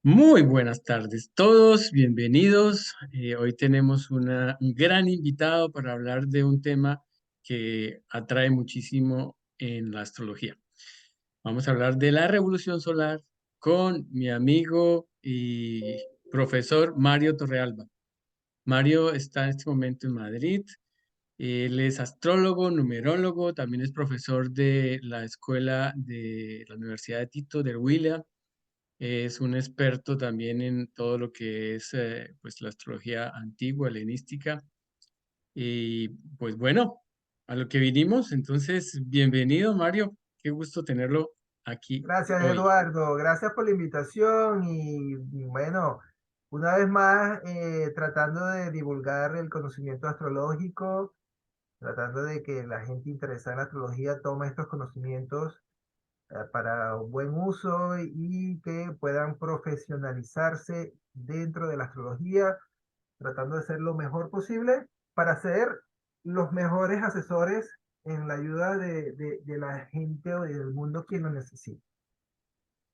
Muy buenas tardes todos, bienvenidos. Hoy tenemos un gran invitado para hablar de un tema que atrae muchísimo en la astrología. Vamos a hablar de la revolución solar con mi amigo y profesor Mario Torrealba. Mario está en este momento en Madrid. Él es astrólogo, numerólogo, también es profesor de la escuela de la Universidad de Tito, del Huila. Es un experto también en todo lo que es pues la astrología antigua, helenística. Y pues bueno, a lo que vinimos. Entonces, bienvenido, Mario. Qué gusto tenerlo aquí Gracias, hoy. Eduardo. Gracias por la invitación y bueno, una vez más tratando de divulgar el conocimiento astrológico, tratando de que la gente interesada en la astrología tome estos conocimientos para un buen uso y que puedan profesionalizarse dentro de la astrología, tratando de ser lo mejor posible para ser los mejores asesores en la ayuda de la gente o del mundo quien lo necesite.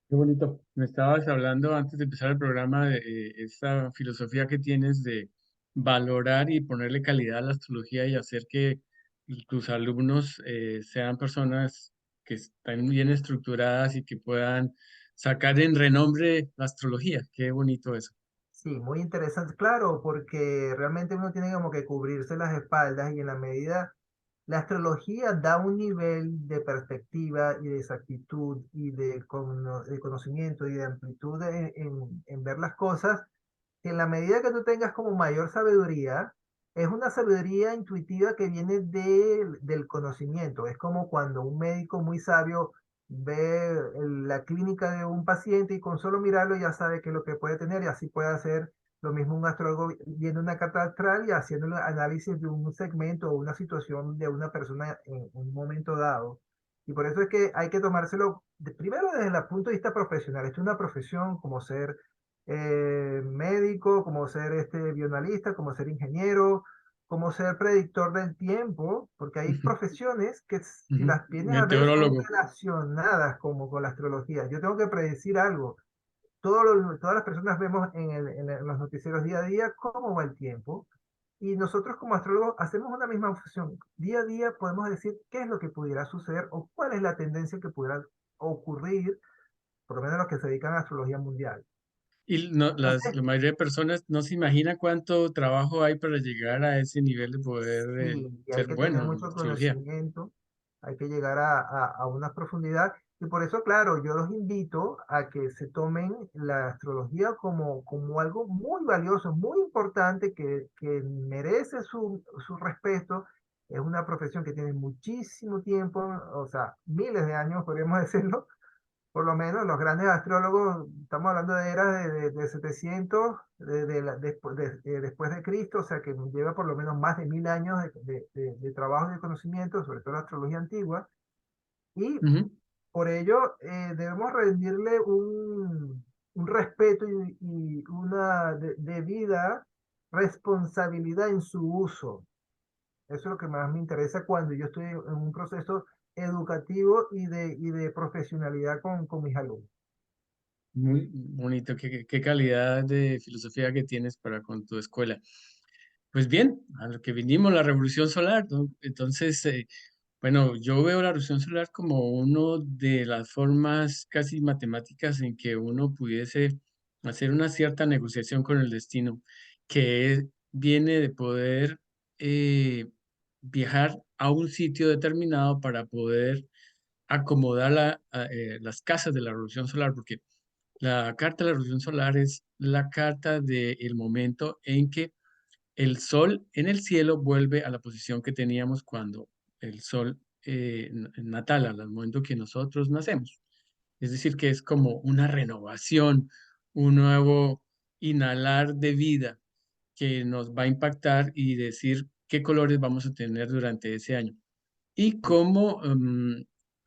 Qué bonito. Me estabas hablando antes de empezar el programa de esa filosofía que tienes de valorar y ponerle calidad a la astrología y hacer que tus alumnos sean personas que están bien estructuradas y que puedan sacar en renombre la astrología. Qué bonito eso. Sí, muy interesante, claro, porque realmente uno tiene como que cubrirse las espaldas y en la medida, la astrología da un nivel de perspectiva y de exactitud y de conocimiento y de amplitud en ver las cosas, que en la medida que tú tengas como mayor sabiduría, es una sabiduría intuitiva que viene del conocimiento. Es como cuando un médico muy sabio ve la clínica de un paciente y con solo mirarlo ya sabe qué es lo que puede tener y así puede hacer lo mismo un astrólogo viendo una carta astral y haciendo un análisis de un segmento o una situación de una persona en un momento dado. Y por eso es que hay que tomárselo primero desde el punto de vista profesional. Esto es una profesión como ser médico, como ser bioanalista, como ser ingeniero, como ser predictor del tiempo, porque hay Ujú, profesiones que si ujú. las vienes a ver son Meteorólogo. relacionadas como con la astrología. Yo tengo que predecir algo. Todas las personas vemos en los noticieros día a día cómo va el tiempo. Y nosotros como astrólogos hacemos una misma función. Día a día podemos decir qué es lo que pudiera suceder o cuál es la tendencia que pudiera ocurrir, por lo menos los que se dedican a astrología mundial. Y no, la Entonces, mayoría de personas no se imagina cuánto trabajo hay para llegar a ese nivel de poder sí, y hay ser que tener bueno en mucho astrología. conocimiento, hay que llegar a una profundidad. Y por eso, claro, yo los invito a que se tomen la astrología como algo muy valioso, muy importante, que merece su respeto. Es una profesión que tiene muchísimo tiempo, o sea, miles de años, podríamos decirlo. Por lo menos los grandes astrólogos, estamos hablando de eras de 700 después de Cristo, o sea que lleva por lo menos más de 1000 años de trabajo y de conocimiento, sobre todo la astrología antigua, y Ujú. por ello debemos rendirle un respeto y una debida responsabilidad en su uso. Eso es lo que más me interesa cuando yo estoy en un proceso educativo y de profesionalidad con mis alumnos. Muy bonito, qué calidad de filosofía que tienes para con tu escuela. Pues bien, a lo que vinimos, la revolución solar, ¿no? Entonces, bueno, yo veo la revolución solar como una de las formas casi matemáticas en que uno pudiese hacer una cierta negociación con el destino, viene de poder eh, viajar a un sitio determinado para poder acomodar las casas de la revolución solar, porque la carta de la revolución solar es la carta del momento en que el sol en el cielo vuelve a la posición que teníamos cuando el sol natal, al momento que nosotros nacemos. Es decir, que es como una renovación, un nuevo inhalar de vida que nos va a impactar y decir qué colores vamos a tener durante ese año. Y como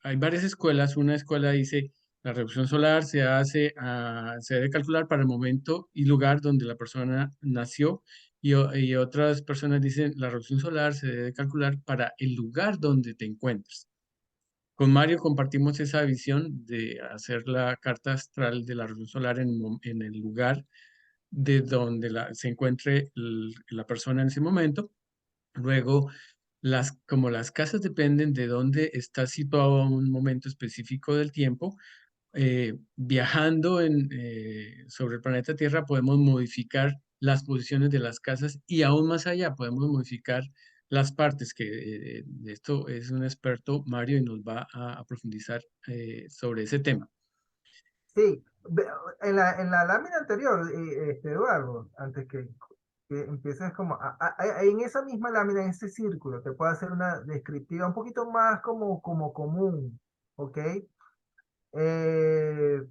hay varias escuelas, una escuela dice la revolución solar se debe calcular para el momento y lugar donde la persona nació, y otras personas dicen la revolución solar se debe calcular para el lugar donde te encuentres. con Mario compartimos esa visión de hacer la carta astral de la región solar en el lugar de donde se encuentre la persona en ese momento. Luego, como las casas dependen de dónde está situado a un momento específico del tiempo, viajando sobre el planeta Tierra podemos modificar las posiciones de las casas y aún más allá podemos modificar las partes, que de esto es un experto, Mario, y nos va a profundizar sobre ese tema. Sí, en la lámina anterior, Eduardo, antes que empieces como, en esa misma lámina, en ese círculo, te puedo hacer una descriptiva un poquito más como común, ¿ok? Eh,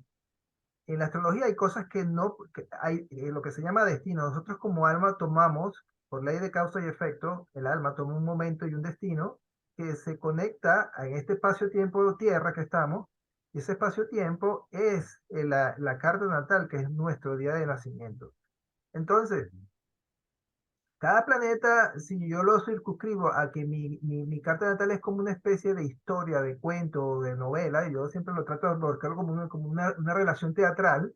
en la astrología hay cosas que no, que hay lo que se llama destino. Nosotros como alma tomamos, por ley de causa y efecto, el alma toma un momento y un destino que se conecta en este espacio-tiempo tierra que estamos, y ese espacio-tiempo es la carta natal, que es nuestro día de nacimiento. Entonces, cada planeta, si yo lo circunscribo a que mi carta natal es como una especie de historia, de cuento o de novela, y yo siempre lo trato de volcarlo como una relación teatral.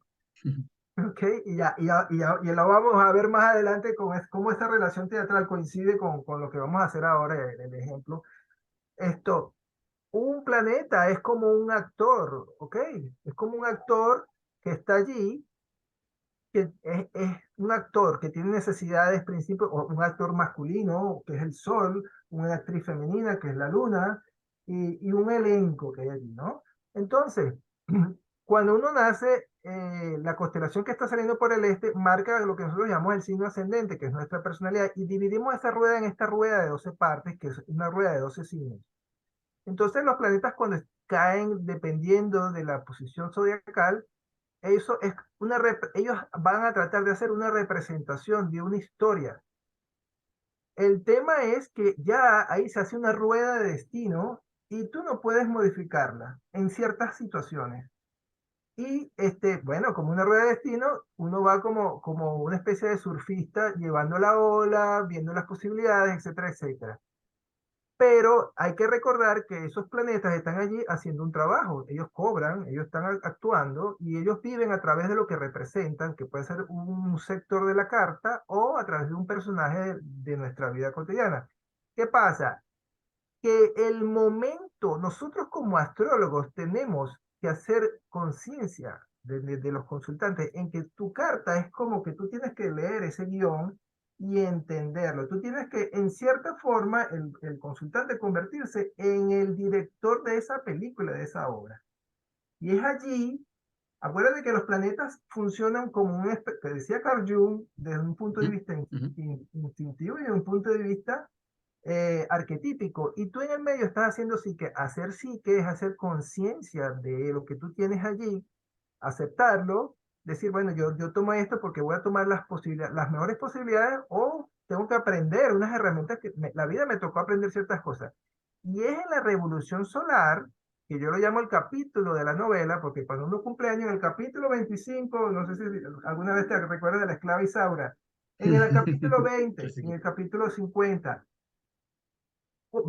Ok, y lo vamos a ver más adelante cómo esta relación teatral coincide con lo que vamos a hacer ahora, el ejemplo. Esto, un planeta es como un actor, ¿ok? Es como un actor que está allí, que es un actor que tiene necesidades, principios, o un actor masculino, que es el sol, una actriz femenina, que es la luna, y un elenco que hay allí, ¿no? Entonces, cuando uno nace, la constelación que está saliendo por el este marca lo que nosotros llamamos el signo ascendente, que es nuestra personalidad, y dividimos esa rueda en esta rueda de 12 partes, que es una rueda de 12 signos. Entonces, los planetas cuando caen, dependiendo de la posición zodiacal, eso es ellos van a tratar de hacer una representación de una historia. El tema es que ya ahí se hace una rueda de destino y tú no puedes modificarla en ciertas situaciones. Y bueno, como una rueda de destino, uno va como una especie de surfista llevando la ola, viendo las posibilidades, etcétera, etcétera. Pero hay que recordar que esos planetas están allí haciendo un trabajo. Ellos cobran, ellos están actuando y ellos viven a través de lo que representan, que puede ser un sector de la carta o a través de un personaje de nuestra vida cotidiana. ¿Qué pasa? Que el momento, nosotros como astrólogos tenemos que hacer conciencia de los consultantes en que tu carta es como que tú tienes que leer ese guión y entenderlo. Tú tienes que, en cierta forma, el consultante convertirse en el director de esa película, de esa obra. Y es allí, acuérdate que los planetas funcionan como que decía Carl Jung, desde un punto de Ujú, vista ujú. instintivo y de un punto de vista arquetípico. Y tú en el medio estás haciendo psique. Hacer psique es hacer conciencia de lo que tú tienes allí, aceptarlo, decir, bueno, yo tomo esto porque voy a tomar las mejores posibilidades o tengo que aprender unas herramientas que la vida me tocó aprender ciertas cosas. Y es en la revolución solar, que yo lo llamo el capítulo de la novela, porque cuando uno cumple años, en el capítulo 25 no sé si alguna vez te recuerdas de la esclava Isaura, en el capítulo 20 en Clásico. el capítulo 50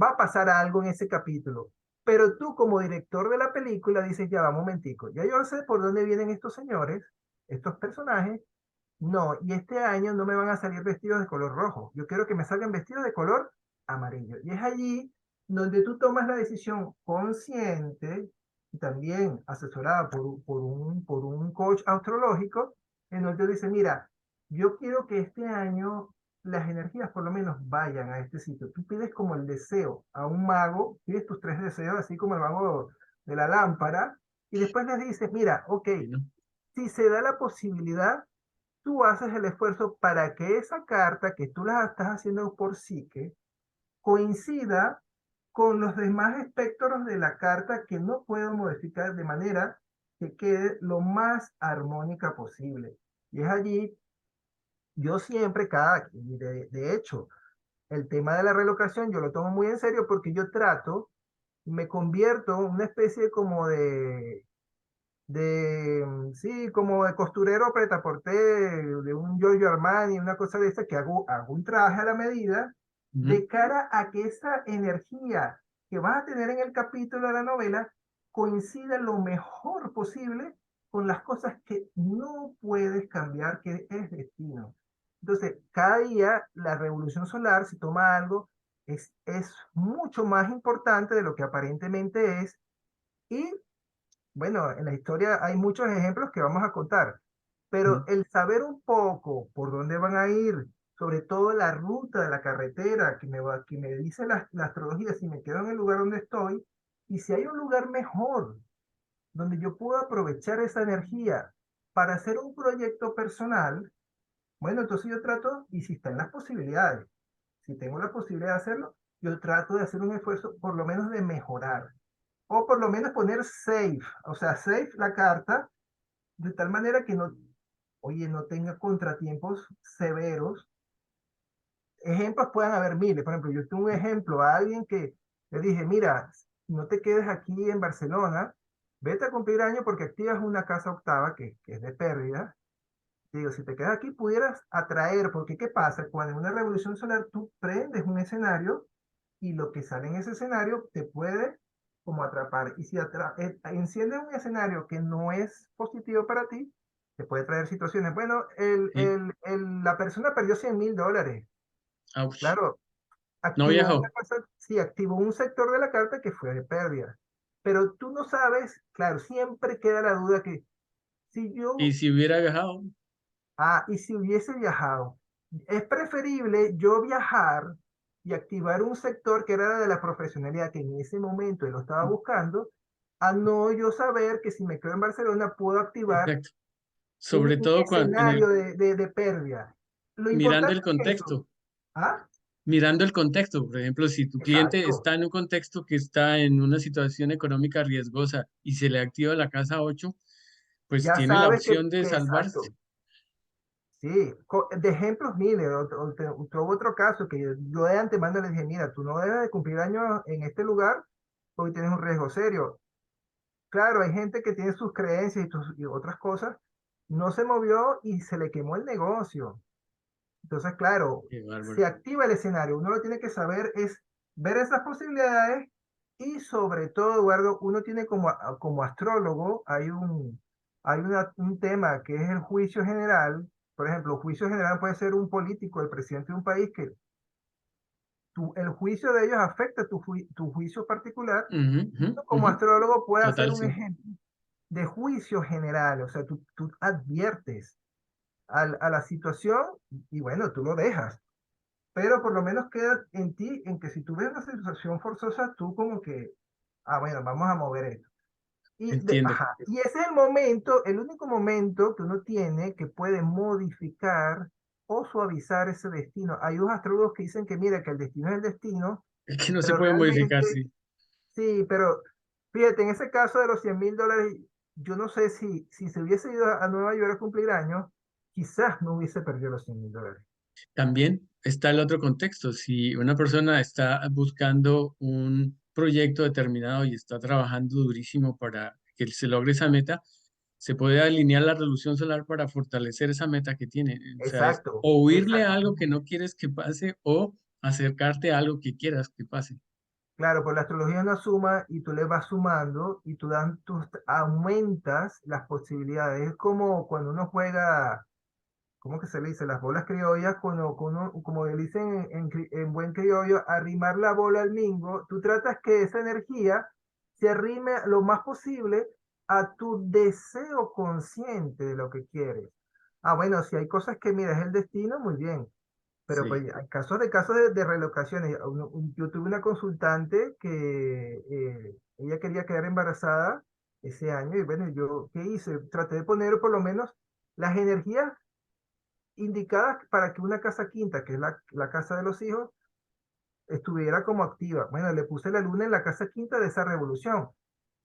va a pasar algo en ese capítulo. Pero tú como director de la película dices, ya va, un momentico, ya yo sé por dónde vienen estos señores, estos personajes, no, y este año no me van a salir vestidos de color rojo, yo quiero que me salgan vestidos de color amarillo. Y es allí donde tú tomas la decisión consciente y también asesorada por un coach astrológico, en donde dice, mira, yo quiero que este año las energías por lo menos vayan a este sitio. Tú pides como el deseo a un mago, pides tus tres deseos, así como el mago de la lámpara, y después les dices, mira, ok, Sí, ¿no? si se da la posibilidad, tú haces el esfuerzo para que esa carta que tú la estás haciendo por psique coincida con los demás espectros de la carta que no puedo modificar de manera que quede lo más armónica posible. Y es allí, yo siempre, de hecho, el tema de la relocación yo lo tomo muy en serio porque yo trato, me convierto en una especie como sí, como de costurero pretaporté de un Giorgio Armani, una cosa de esa, que hago un traje a la medida Ujú. de cara a que esa energía que vas a tener en el capítulo de la novela coincida lo mejor posible con las cosas que no puedes cambiar, que es destino. Entonces, cada día la revolución solar, si toma algo, es mucho más importante de lo que aparentemente es. Y bueno, en la historia hay muchos ejemplos que vamos a contar, pero Mm. el saber un poco por dónde van a ir, sobre todo la ruta de la carretera que me dice la astrología, si me quedo en el lugar donde estoy, y si hay un lugar mejor donde yo puedo aprovechar esa energía para hacer un proyecto personal, bueno, entonces yo trato, y si están las posibilidades, si tengo la posibilidad de hacerlo, yo trato de hacer un esfuerzo por lo menos de mejorar, o por lo menos poner safe, o sea, safe la carta, de tal manera que no, oye, no tenga contratiempos severos. Ejemplos puedan haber miles. Por ejemplo, yo tengo un ejemplo a alguien que le dije, mira, no te quedes aquí en Barcelona, vete a cumplir año porque activas una casa octava que es de pérdida. Digo, si te quedas aquí pudieras atraer, porque ¿qué pasa? Cuando en una revolución solar tú prendes un escenario y lo que sale en ese escenario te puede como atrapar. Y si enciendes un escenario que no es positivo para ti, te puede traer situaciones. Bueno, Sí. la persona perdió $100,000. Ouch. Claro, No activó una viajó. cosa, sí, activó un sector de la carta que fue de pérdida. Pero tú no sabes, claro, siempre queda la duda que si Y yo si hubiera viajado, y si hubiese viajado, es preferible yo viajar y activar un sector que era de la profesionalidad que en ese momento él lo estaba buscando, a no yo saber que si me quedo en Barcelona puedo activar exacto. Sobre un todo escenario de pérdida. Lo mirando importante el es eso. contexto. ¿Ah? Mirando el contexto, por ejemplo, si tu cliente Exacto. está en un contexto que está en una situación económica riesgosa y se le activa la casa 8, pues Ya tiene la sabes opción de salvarse. exacto. Sí, de ejemplos miles. Tuvo otro caso que yo de antemano le dije, mira, tú no debes de cumplir años en este lugar porque tienes un riesgo serio. Claro, hay gente que tiene sus creencias y otras cosas, no se movió y se le quemó el negocio. Entonces, claro, Qué bárbaro. se activa el escenario. Uno lo tiene que saber es ver esas posibilidades y sobre todo, Eduardo, uno tiene como astrólogo, un tema que es el juicio general. Por ejemplo, juicio general puede ser un político, el presidente de un país, que el juicio de ellos afecta tu juicio particular. Ujú, Y ujú, uno como ujú. astrólogo puede hacer Total, un sí. ejemplo de juicio general, o sea, tú adviertes a la situación y bueno, tú lo dejas, pero por lo menos queda en ti en que si tú ves una situación forzosa, tú como que, bueno, vamos a mover esto. Entiendo. Y ese es el momento, el único momento que uno tiene que puede modificar o suavizar ese destino. Hay unos astrólogos que dicen que mira, que el destino es el destino, Es que no se pero puede modificar, realmente sí. sí, pero fíjate, en ese caso de los $100,000, yo no sé si se hubiese ido a Nueva York a cumplir años, quizás no hubiese perdido los $100,000. También está el otro contexto. Si una persona está buscando un proyecto determinado y está trabajando durísimo para que se logre esa meta, se puede alinear la revolución solar para fortalecer esa meta que tiene. O sea, es Exacto, o huirle a algo que exactamente. no quieres que pase o acercarte a algo que quieras que pase. Claro, pues la astrología es una suma y tú le vas sumando y aumentas las posibilidades. Es como cuando uno juega, ¿cómo que se le dice? Las bolas criollas, como le dicen en buen criollo, arrimar la bola al mingo. Tú tratas que esa energía se arrime lo más posible a tu deseo consciente de lo que quieres. Bueno, si hay cosas que, mira, es el destino, muy bien. Pero Sí. pues hay casos de relocaciones. Yo tuve una consultante que ella quería quedar embarazada ese año y bueno, yo, ¿qué hice? Traté de poner por lo menos las energías indicadas para que una casa quinta, que es la casa de los hijos, estuviera como activa. Bueno, le puse la luna en la casa quinta de esa revolución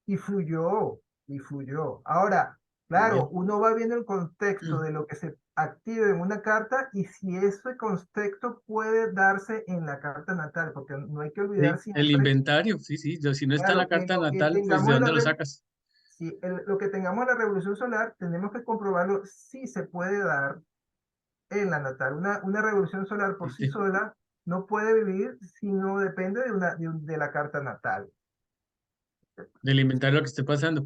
y fluyó, y fluyó. Ahora, Muy claro, bien. uno va viendo el contexto de lo que se active en una carta y si ese contexto puede darse en la carta natal, porque no hay que olvidar Sí, el siempre, inventario, sí, sí. Si no está en la claro, que carta lo que natal, pues ¿de tengamos en dónde lo sacas? lo que tengamos en la revolución solar, tenemos que comprobarlo si se puede dar en la natal. Una revolución solar por sí ¿Viste? sola. no puede vivir si no depende de, de la carta natal. de alimentar lo que esté pasando.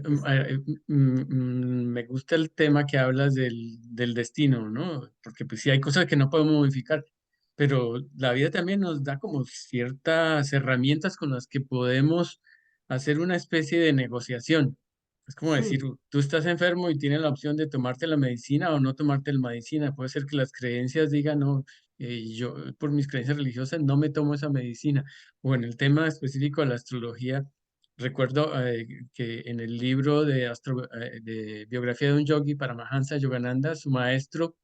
Exacto. Me gusta el tema que hablas del destino, ¿no? Porque pues sí hay cosas que no podemos modificar, pero la vida también nos da como ciertas herramientas con las que podemos hacer una especie de negociación. Es como decir, Sí, tú estás enfermo y tienes la opción de tomarte la medicina o no tomarte la medicina. Puede ser que las creencias digan, no, yo por mis creencias religiosas no me tomo esa medicina. O en el tema específico de la astrología. Recuerdo que en el libro de biografía de un yogi, Paramahansa Yogananda, su maestro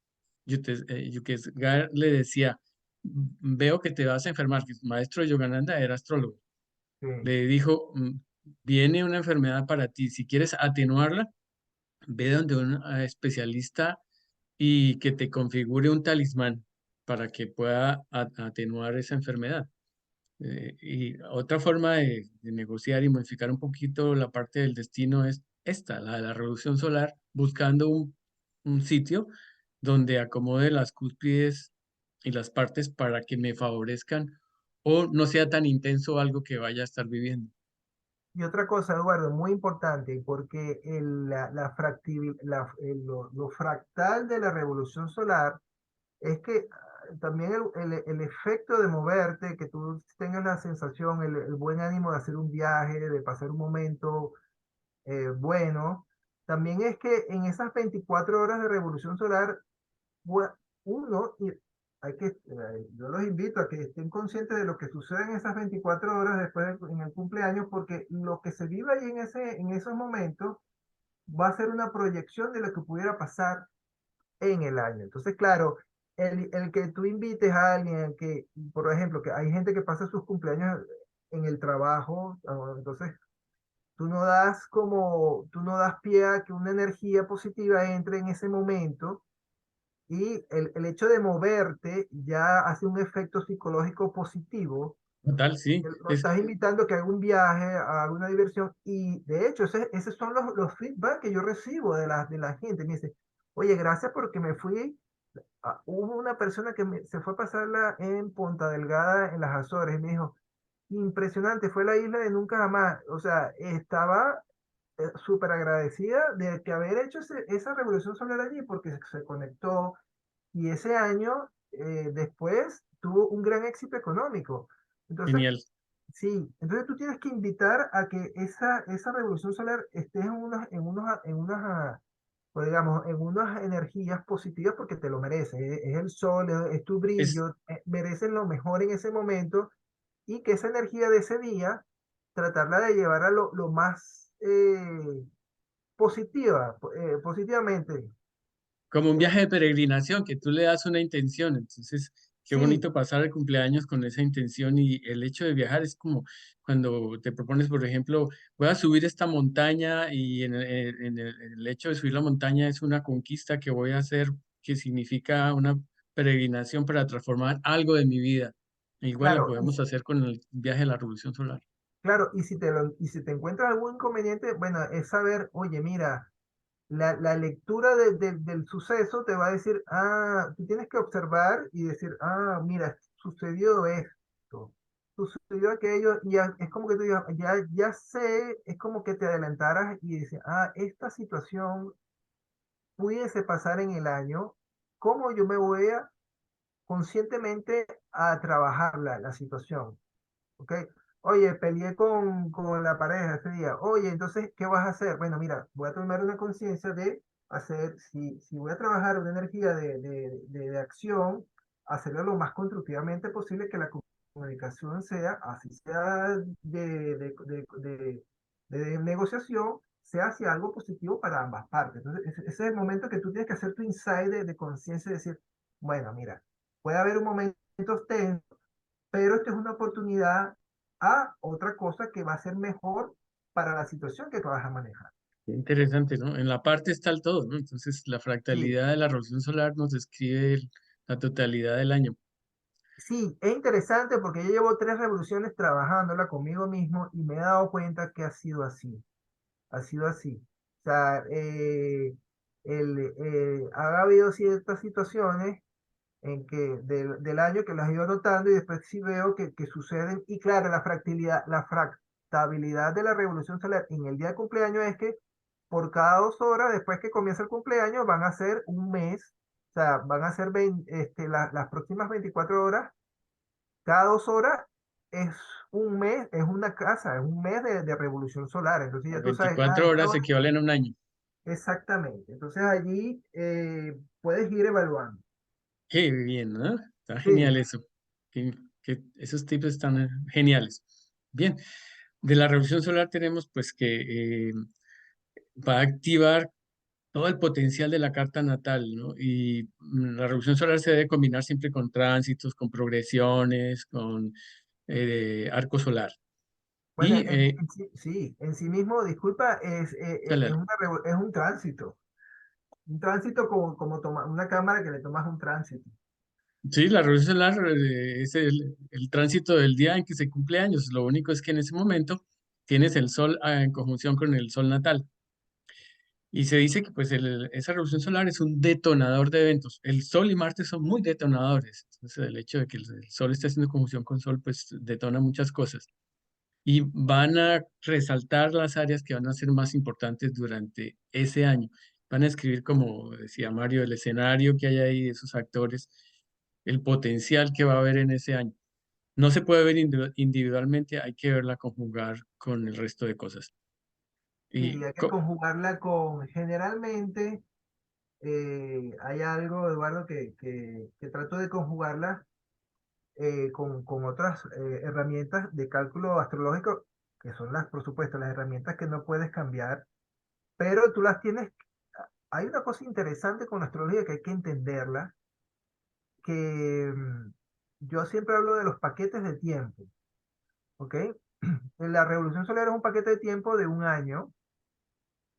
Yukteswar le decía, veo que te vas a enfermar, que su maestro Yogananda era astrólogo. sí. Le dijo, viene una enfermedad para ti, si quieres atenuarla, ve donde un especialista y que te configure un talismán para que pueda atenuar esa enfermedad. Y otra forma de negociar y modificar un poquito la parte del destino es esta, la de la revolución solar, buscando un sitio donde acomode las cúspides y las partes para que me favorezcan o no sea tan intenso algo que vaya a estar viviendo. Y otra cosa, Eduardo, muy importante, porque lo fractal de la revolución solar es que también el efecto de moverte, que tú tengas la sensación, el buen ánimo de hacer un viaje, de pasar un momento bueno, también es que en esas 24 horas de revolución solar, uno, y yo los invito a que estén conscientes de lo que sucede en esas 24 horas después en el cumpleaños, porque lo que se vive ahí en esos momentos va a ser una proyección de lo que pudiera pasar en el año. Entonces, claro, el que tú invites a alguien que, por ejemplo, que hay gente que pasa sus cumpleaños en el trabajo, entonces tú no das pie a que una energía positiva entre en ese momento y el hecho de moverte ya hace un efecto psicológico positivo. Total, sí, Lo es estás invitando a que haga un viaje, a alguna diversión y de hecho esos son los feedback que yo recibo de la gente. Me dice, oye, gracias porque me fui. Hubo una persona que se fue a pasarla en Punta Delgada, en las Azores, y me dijo, impresionante, fue la isla de nunca jamás. O sea, estaba súper agradecida de que haber hecho esa revolución solar allí porque se conectó y ese año después tuvo un gran éxito económico. Entonces, genial. sí, entonces tú tienes que invitar a que esa revolución solar esté pues digamos, en unas energías positivas porque te lo mereces. Es el sol, es tu Es brillo, mereces lo mejor en ese momento y que esa energía de ese día, tratarla de llevar a lo más positivamente. como un Eh, viaje de peregrinación, que tú le das una intención. Entonces, qué sí, bonito pasar el cumpleaños con esa intención y el hecho de viajar es como cuando te propones, por ejemplo, voy a subir esta montaña y en el hecho de subir la montaña es una conquista que voy a hacer, que significa una peregrinación para transformar algo de mi vida. E igual la claro, podemos hacer con el viaje de la revolución solar. claro, y si te encuentras algún inconveniente, bueno, es saber, oye, mira, la lectura del suceso te va a decir, tú tienes que observar y decir, mira, sucedió esto, sucedió aquello, y es como que tú digas, ya sé, es como que te adelantaras y dices, esta situación pudiese pasar en el año, ¿cómo yo me voy a conscientemente a trabajar la situación? ¿Ok? Oye, peleé con la pareja ese día. Oye, entonces, ¿qué vas a hacer? Bueno, mira, voy a tomar una conciencia de hacer, si voy a trabajar una energía de acción, hacerlo lo más constructivamente posible, que la comunicación sea, así sea de negociación, sea hacia algo positivo para ambas partes. Entonces, ese es el momento que tú tienes que hacer tu insight de conciencia y decir, bueno, mira, puede haber un momento tenso, pero esto es una oportunidad a otra cosa que va a ser mejor para la situación que tú vas a manejar. Qué interesante, ¿no? En la parte está el todo, ¿no? Entonces, la Sí, fractalidad de la revolución solar nos describe la totalidad del año. sí, es interesante porque yo llevo 3 revoluciones trabajándola conmigo mismo y me he dado cuenta que ha sido así. O sea, ha habido ciertas situaciones del año que las he ido anotando y después sí veo que suceden. Y claro, la fractabilidad de la revolución solar en el día de cumpleaños es que por cada 2 horas después que comienza el cumpleaños van a ser un mes, o sea, van a ser las próximas 24 horas, cada 2 horas es un mes, es una casa, es un mes de revolución solar. Entonces Las ya tú sabes, 24 horas equivalen a un año. exactamente. Entonces allí puedes ir evaluando. Qué bien, ¿no? Está Sí, genial eso. Esos tips están geniales. Bien, de la revolución solar tenemos pues que va a activar todo el potencial de la carta natal, ¿no? Y la revolución solar se debe combinar siempre con tránsitos, con progresiones, con arco solar. bueno, Y, sí, en sí mismo, disculpa, dale, dale. es un tránsito como una cámara que le tomas un tránsito. Sí, la revolución solar es el tránsito del día en que se cumple años. Lo único es que en ese momento tienes el sol en conjunción con el sol natal. Y se dice que pues esa revolución solar es un detonador de eventos. El Sol y Marte son muy detonadores. Entonces el hecho de que el Sol esté haciendo conjunción con Sol pues detona muchas cosas. Y van a resaltar las áreas que van a ser más importantes durante ese año. Van a escribir, como decía Mario, el escenario que hay ahí, esos actores, el potencial que va a haber en ese año. No se puede ver individualmente, hay que verla conjugar con el resto de cosas. Sí, Y hay que conjugarla con, generalmente, hay algo, Eduardo, que trato de conjugarla con otras herramientas de cálculo astrológico, que son por supuesto, las herramientas que no puedes cambiar, pero tú las tienes. Hay una cosa interesante con la astrología que hay que entenderla, que yo siempre hablo de los paquetes de tiempo, ¿ok? La revolución solar es un paquete de tiempo de un año,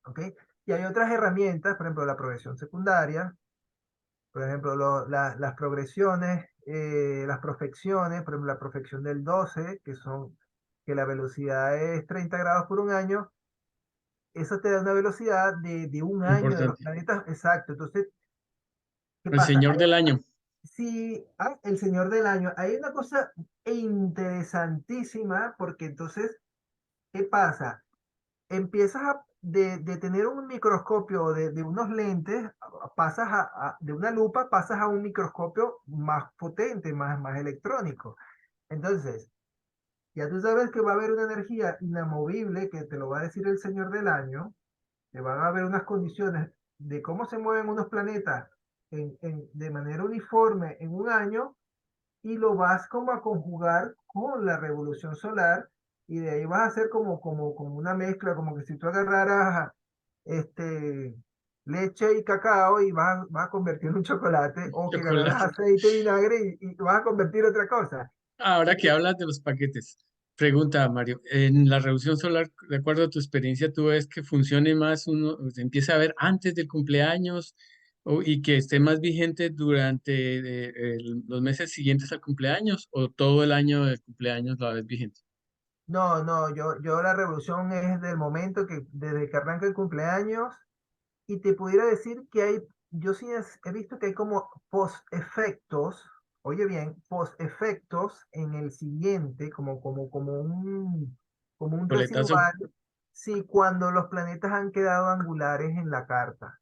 ¿ok? Y hay otras herramientas, por ejemplo, la progresión secundaria, por ejemplo, las progresiones, las profecciones, por ejemplo, la profección del 12, que la velocidad es 30 grados por un año, eso te da una velocidad de un año de los importante, planetas, exacto. Entonces, ¿qué el pasa? Señor del Año. Sí, el Señor del Año, hay una cosa interesantísima, porque entonces, ¿qué pasa? Empiezas de tener un microscopio de unos lentes, pasas de una lupa, pasas a un microscopio más potente, más electrónico. Entonces, ya tú sabes que va a haber una energía inamovible, que te lo va a decir el Señor del Año, que van a haber unas condiciones de cómo se mueven unos planetas de manera uniforme en un año, y lo vas como a conjugar con la revolución solar, y de ahí vas a hacer como una mezcla, como que si tú agarraras este, leche y cacao y vas a convertir en un chocolate, o que agarraras Chocolate. aceite y vinagre y vas a convertir otra cosa. Ahora que hablas de los paquetes, pregunta Mario, en la revolución solar, de acuerdo a tu experiencia, ¿tú ves que funcione más, se empieza a ver antes del cumpleaños y que esté más vigente durante los meses siguientes al cumpleaños o todo el año del cumpleaños la ves vigente? No, no, yo la revolución es del momento desde que arranca el cumpleaños. Y te pudiera decir que yo sí he visto que hay como post-efectos, oye bien, post-efectos en el siguiente, como un Coletazo. residual, sí, cuando los planetas han quedado angulares en la carta.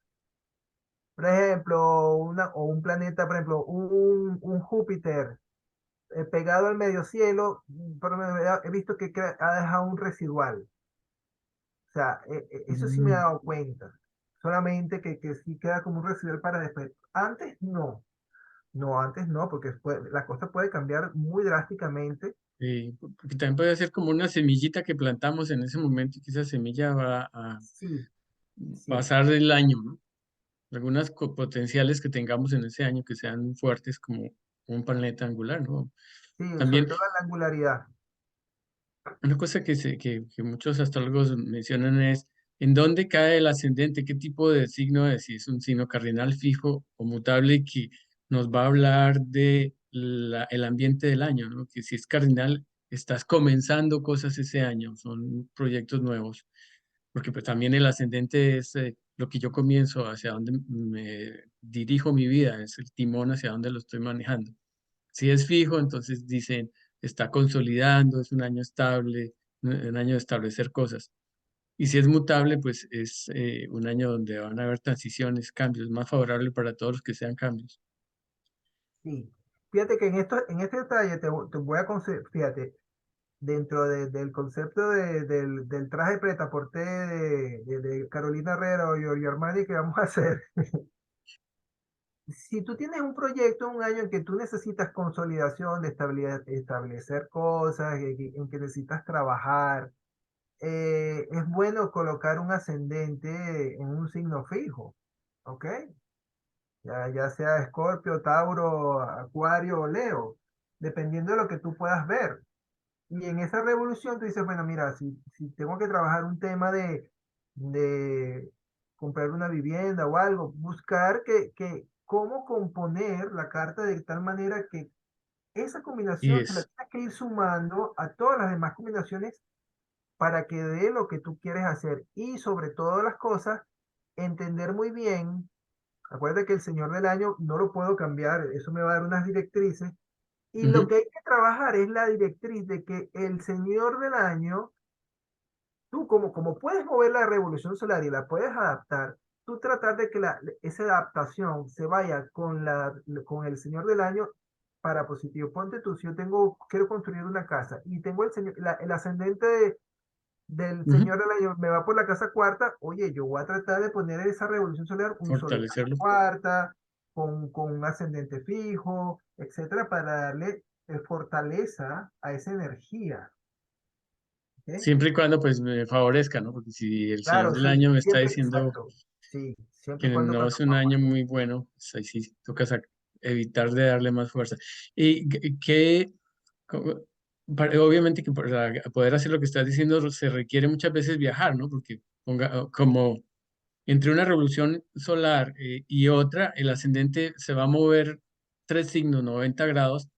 Por ejemplo, o un planeta, por ejemplo, un Júpiter pegado al medio cielo, pero he visto que ha dejado un residual. O sea, eso sí me he Mm, dado cuenta. Solamente que sí queda como un residual para después. Antes no. No, antes no, porque la cosa puede cambiar muy drásticamente. porque también puede ser como una semillita que plantamos en ese momento y que esa semilla va a Sí, sí, pasar el año, ¿no? Algunas potenciales que tengamos en ese año que sean fuertes como un planeta angular, ¿no? sí, sobre También todo la angularidad. una cosa que muchos astrólogos mencionan es en dónde cae el ascendente, qué tipo de signo es, si es un signo cardinal fijo o mutable que nos va a hablar de el ambiente del año, ¿no? Que si es cardinal, estás comenzando cosas ese año, son proyectos nuevos, porque pues también el ascendente es lo que yo comienzo, hacia dónde dirijo mi vida, es el timón hacia donde lo estoy manejando. Si es fijo, entonces dicen, está consolidando, es un año estable, un año de establecer cosas. Y si es mutable, pues es un año donde van a haber transiciones, cambios, más favorable para todos los que sean cambios. Sí. Fíjate que en este detalle te voy a fíjate, dentro del concepto del traje pretaporté de Carolina Herrera o Giorgio Armani que vamos a hacer, si tú tienes un proyecto, un año en que tú necesitas consolidación, de estabilidad, establecer cosas, en que necesitas trabajar, es bueno colocar un ascendente en un signo fijo, ¿ok? Ya sea Escorpio, Tauro, Acuario o Leo, dependiendo de lo que tú puedas ver. Y en esa revolución tú dices, bueno, mira, si tengo que trabajar un tema de comprar una vivienda o algo, buscar cómo componer la carta de tal manera que esa Y combinación se la es, tienes que ir sumando a todas las demás combinaciones para que dé lo que tú quieres hacer. Y sobre todas las cosas, entender muy bien, acuérdate que el Señor del Año no lo puedo cambiar, eso me va a dar unas directrices y lo ujú, que hay que trabajar es la directriz de que el Señor del Año, tú como puedes mover la revolución solar y la puedes adaptar, tú tratar de que esa adaptación se vaya con el Señor del Año para positivo. Ponte tú, si yo quiero construir una casa y tengo el ascendente del ujú, Señor del Año, me va por la casa cuarta, oye, yo voy a tratar de poner esa revolución solar un sol en casa fortalecerlo. cuarta, con un ascendente fijo, etcétera, para darle fortaleza a esa energía. ¿Ok? Siempre y cuando pues me favorezca, ¿no? Porque si el Señor Claro, del Año me está siempre, diciendo exacto. Sí, siempre y que cuando no es un año muy bueno, pues ahí sí toca evitar de darle más fuerza. Y que, co- obviamente que para poder hacer lo que estás diciendo se requiere muchas veces viajar, ¿no? Porque como entre una revolución solar y otra, el ascendente se va a mover 3 signos, 90 grados.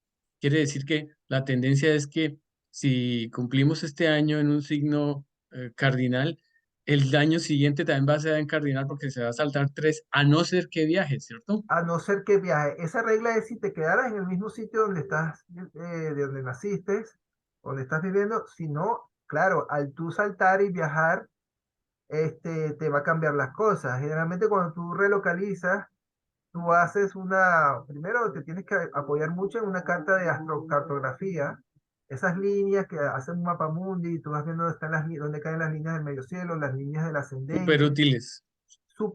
Quiere decir que la tendencia es que si cumplimos este año en un signo cardinal, el año siguiente también va a ser en cardinal porque se va a saltar tres, a no ser que viaje, ¿cierto? a no ser que viaje. Esa regla es si te quedaras en el mismo sitio donde estás, de donde naciste, donde estás viviendo, si no, claro, al tú saltar y viajar, te va a cambiar las cosas. Generalmente cuando tú relocalizas, tú haces primero te tienes que apoyar mucho en una carta de astrocartografía, esas líneas que hacen un mapa mundi, tú vas viendo dónde caen las líneas del medio cielo, las líneas del Súper ascendente, útiles.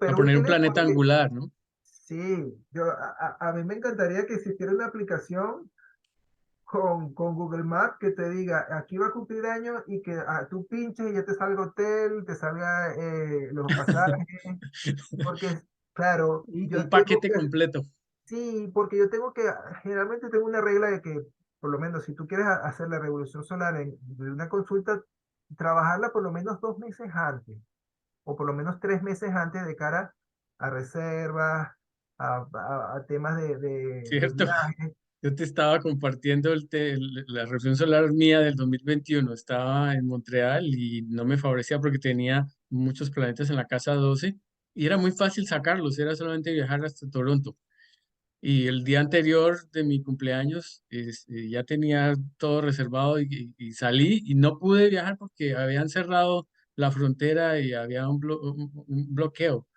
A súper poner un útiles planeta porque angular, ¿no? sí, a mí me encantaría que existiera una aplicación con Google Maps que te diga, aquí va a cumplir años y que tú pinches y ya te salga hotel, te salga los pasajes, porque claro, Un yo tengo paquete que, completo. sí, porque yo tengo que, generalmente tengo una regla de que, por lo menos si tú quieres hacer la revolución solar de una consulta, trabajarla por lo menos 2 meses antes, o por lo menos 3 meses antes de cara a reservas, a temas de ¿Cierto? viajes. Yo te estaba compartiendo la revolución solar mía del 2021. Estaba en Montreal y no me favorecía porque tenía muchos planetas en la casa 12 y era muy fácil sacarlos, era solamente viajar hasta Toronto. Y el día anterior de mi cumpleaños ya tenía todo reservado y salí y no pude viajar porque habían cerrado la frontera y había un bloqueo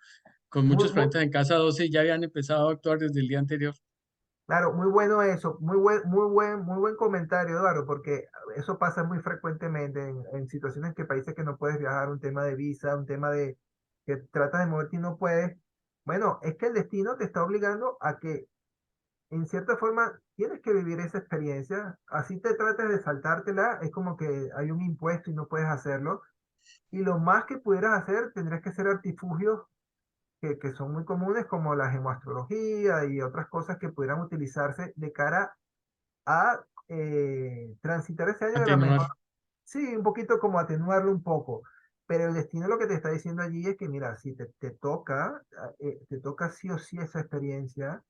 con Muy, muchos muy, planetas en casa 12 y ya habían empezado a actuar desde el día anterior. claro, muy bueno eso, muy buen comentario, Eduardo, porque eso pasa muy frecuentemente en situaciones que países que no puedes viajar, un tema de visa, un tema de que tratas de moverte y no puedes. Bueno, es que el destino te está obligando a que, en cierta forma, tienes que vivir esa experiencia. Así te trates de saltártela, es como que hay un impuesto y no puedes hacerlo. Y lo más que pudieras hacer, tendrías que hacer artifugios que son muy comunes, como la gemoastrología y otras cosas que pudieran utilizarse de cara a transitar ese año de la Atenuar. mejor. Sí, un poquito como atenuarlo un poco. Pero el destino lo que te está diciendo allí es que, mira, si te toca sí o sí esa experiencia.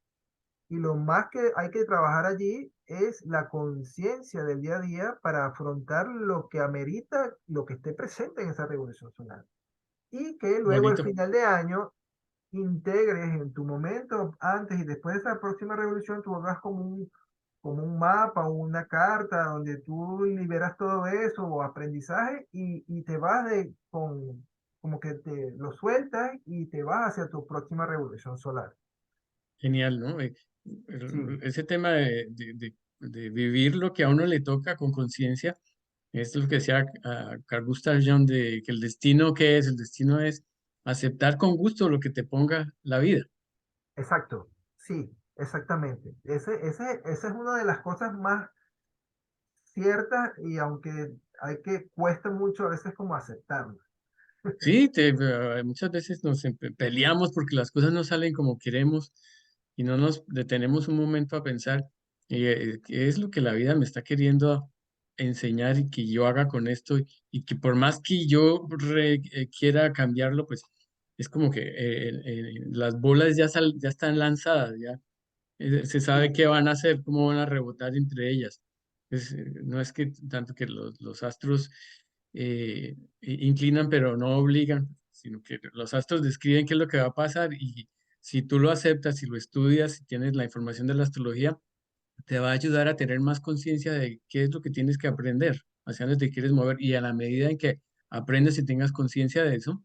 Y lo más que hay que trabajar allí es la conciencia del día a día para afrontar lo que amerita, lo que esté presente en esa revolución solar. Y que luego al Bonito. final de año integres en tu momento antes y después de esa próxima revolución, tú hagas como un mapa o una carta donde tú liberas todo eso o aprendizaje y te vas como que te lo sueltas y te vas hacia tu próxima revolución solar. Genial, ¿no? Sí, Ese tema de vivir lo que a uno le toca con conciencia, es lo que decía Carl Gustav Jung, de que el destino, ¿qué es? El destino es aceptar con gusto lo que te ponga la vida. exacto. Sí, exactamente. Esa es una de las cosas más ciertas y aunque cuesta mucho a veces como aceptarlo. Sí, muchas veces nos peleamos porque las cosas no salen como queremos y no nos detenemos un momento a pensar qué es lo que la vida me está queriendo enseñar y que yo haga con esto y que por más que yo quiera cambiarlo, pues es como que las bolas ya están lanzadas, ya se sabe Sí, qué van a hacer, cómo van a rebotar entre ellas. No es que tanto que los astros inclinan pero no obligan, sino que los astros describen qué es lo que va a pasar y si tú lo aceptas, si lo estudias, si tienes la información de la astrología, te va a ayudar a tener más conciencia de qué es lo que tienes que aprender, hacia dónde te quieres mover y a la medida en que aprendes y tengas conciencia de eso,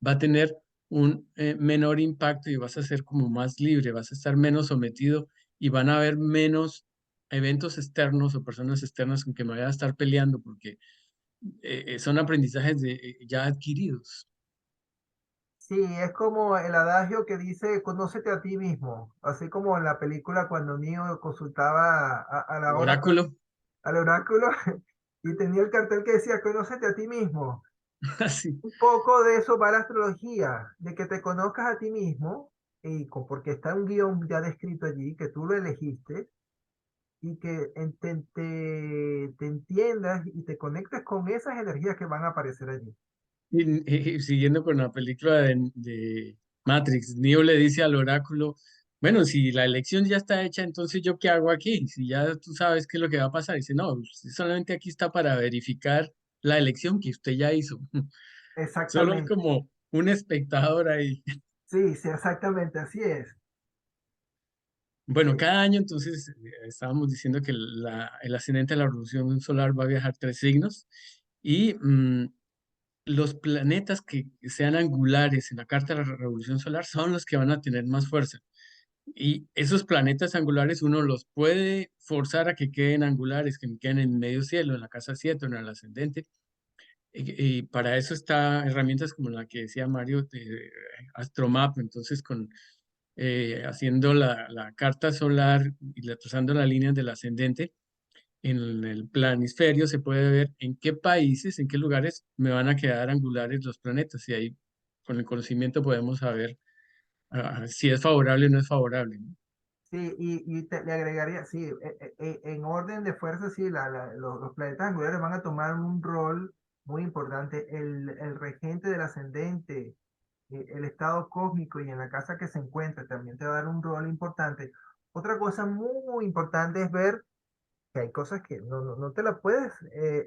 va a tener un menor impacto y vas a ser como más libre, vas a estar menos sometido y van a haber menos eventos externos o personas externas con que me vaya a estar peleando porque son aprendizajes ya adquiridos. sí, es como el adagio que dice, conócete a ti mismo, así como en la película cuando Neo consultaba a la Oracle, Oráculo, al oráculo y tenía el cartel que decía, conócete a ti mismo. así. Un poco de eso va la astrología, de que te conozcas a ti mismo, porque está un guión ya descrito allí, que tú lo elegiste, y que te entiendas y te conectes con esas energías que van a aparecer allí. Y siguiendo con la película de Matrix, Neo le dice al oráculo, bueno, si la elección ya está hecha, entonces ¿yo qué hago aquí? Si ya tú sabes qué es lo que va a pasar. Dice, no, usted solamente aquí está para verificar la elección que usted ya hizo. Solo es Exactamente. como un espectador ahí. Sí, sí, exactamente, así es. Bueno, Sí. cada año entonces estábamos diciendo que el ascendente de la revolución solar va a viajar 3 signos y los planetas que sean angulares en la carta de la revolución solar son los que van a tener más fuerza. Y esos planetas angulares uno los puede forzar a que queden angulares, que queden en medio cielo, en la casa 7 o en el ascendente. Y para eso está herramientas como la que decía Mario de Astromap. Entonces, haciendo la carta solar y trazando las líneas del ascendente, en el planisferio se puede ver en qué países, en qué lugares me van a quedar angulares los planetas. Y ahí, con el conocimiento, podemos saber si es favorable o no es favorable, ¿no? Sí, le agregaría, sí, en orden de fuerza, sí, los planetas angulares van a tomar un rol muy importante. El regente del ascendente, el estado cósmico y en la casa que se encuentra también te va a dar un rol importante. Otra cosa muy importante es ver que hay cosas que no te las puedes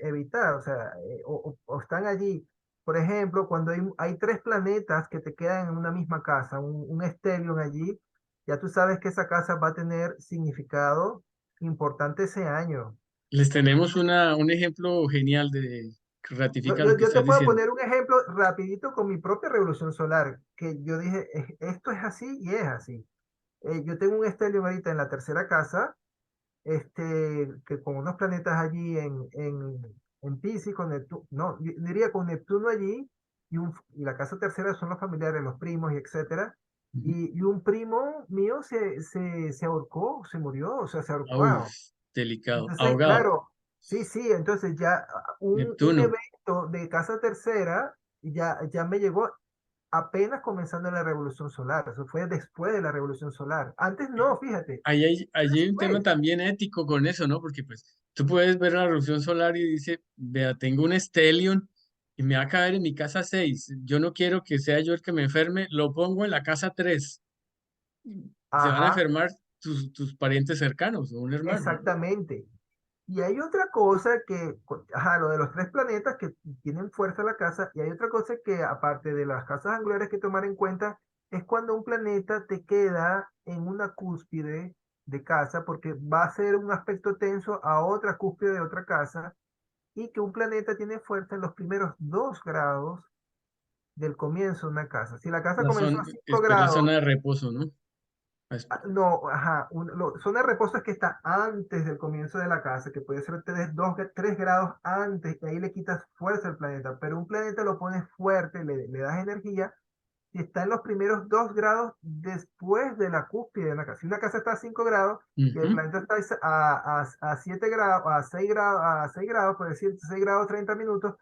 evitar, o sea, o están allí. Por ejemplo, cuando hay tres planetas que te quedan en una misma casa, un stellium allí, ya tú sabes que esa casa va a tener significado importante ese año. Les tenemos un ejemplo genial de que Yo, ratifica lo yo, que yo te estás puedo diciendo. poner un ejemplo rapidito con mi propia revolución solar, que yo dije, esto es así y es así". Yo tengo un stellium ahorita en la tercera casa, que con unos planetas allí en Piscis, con Neptuno, no, yo diría con Neptuno allí, y la casa tercera son los familiares, los primos y etcétera. Ujú. Y un primo mío se ahorcó, se murió, o sea, se Uf, ahorcó. delicado. Entonces, Ahogado. claro, sí, sí, entonces ya un Neptuno. evento de casa tercera ya me llegó apenas comenzando la revolución solar. Eso fue después de la revolución solar. Antes no, fíjate, Allí hay un tema después. también ético con eso, ¿no? Porque pues tú puedes ver la revolución solar y dice, vea, tengo un stellium y me va a caer en mi casa 6. Yo no quiero que sea yo el que me enferme, lo pongo en la casa 3. Se van a Ajá, enfermar tus parientes cercanos o un hermano, ¿no? exactamente. Y hay otra cosa ajá, lo de los tres planetas que tienen fuerza en la casa, y hay otra cosa que aparte de las casas angulares que tomar en cuenta, es cuando un planeta te queda en una cúspide de casa, porque va a ser un aspecto tenso a otra cúspide de otra casa, y que un planeta tiene fuerza en los primeros 2 grados del comienzo de una casa. Si la casa comenzó a 5 Pero es grados, zona de reposo, ¿no? no, ajá, zona de reposo es que está antes del comienzo de la casa, que puede ser 3 grados antes, y ahí le quitas fuerza al planeta, pero un planeta lo pones fuerte, le das energía, si está en los primeros 2 grados después de la cúspide de una casa. Si una casa está a 5 grados y el Ujú. planeta está a 7 grados, a 6 grados, por decir 6 grados 30 minutos,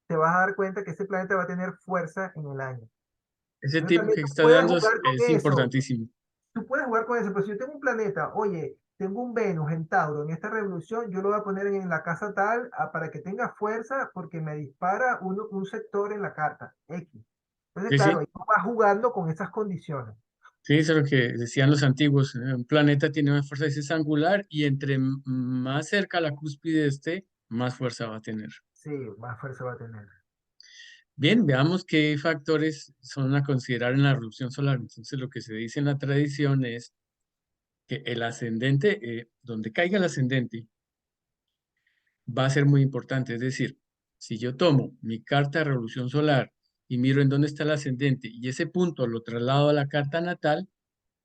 te vas a dar cuenta que ese planeta va a tener fuerza en el año. Ese Entonces tip también que tú estás puedes dando jugar con es eso. importantísimo. Tú puedes jugar con eso, pero si yo tengo un planeta, oye, tengo un Venus en Tauro en esta revolución, yo lo voy a poner en la casa tal para que tenga fuerza porque me dispara un sector en la carta X. Entonces, Sí, claro, sí, ahí tú vas jugando con esas condiciones. sí, eso es lo que decían los antiguos. Un planeta tiene una fuerza cis angular y entre más cerca a la cúspide esté, más fuerza va a tener. Sí, más fuerza va a tener. Bien, veamos qué factores son a considerar en la revolución solar. Entonces, lo que se dice en la tradición es que el ascendente, donde caiga el ascendente, va a ser muy importante. Es decir, si yo tomo mi carta de revolución solar y miro en dónde está el ascendente y ese punto lo traslado a la carta natal,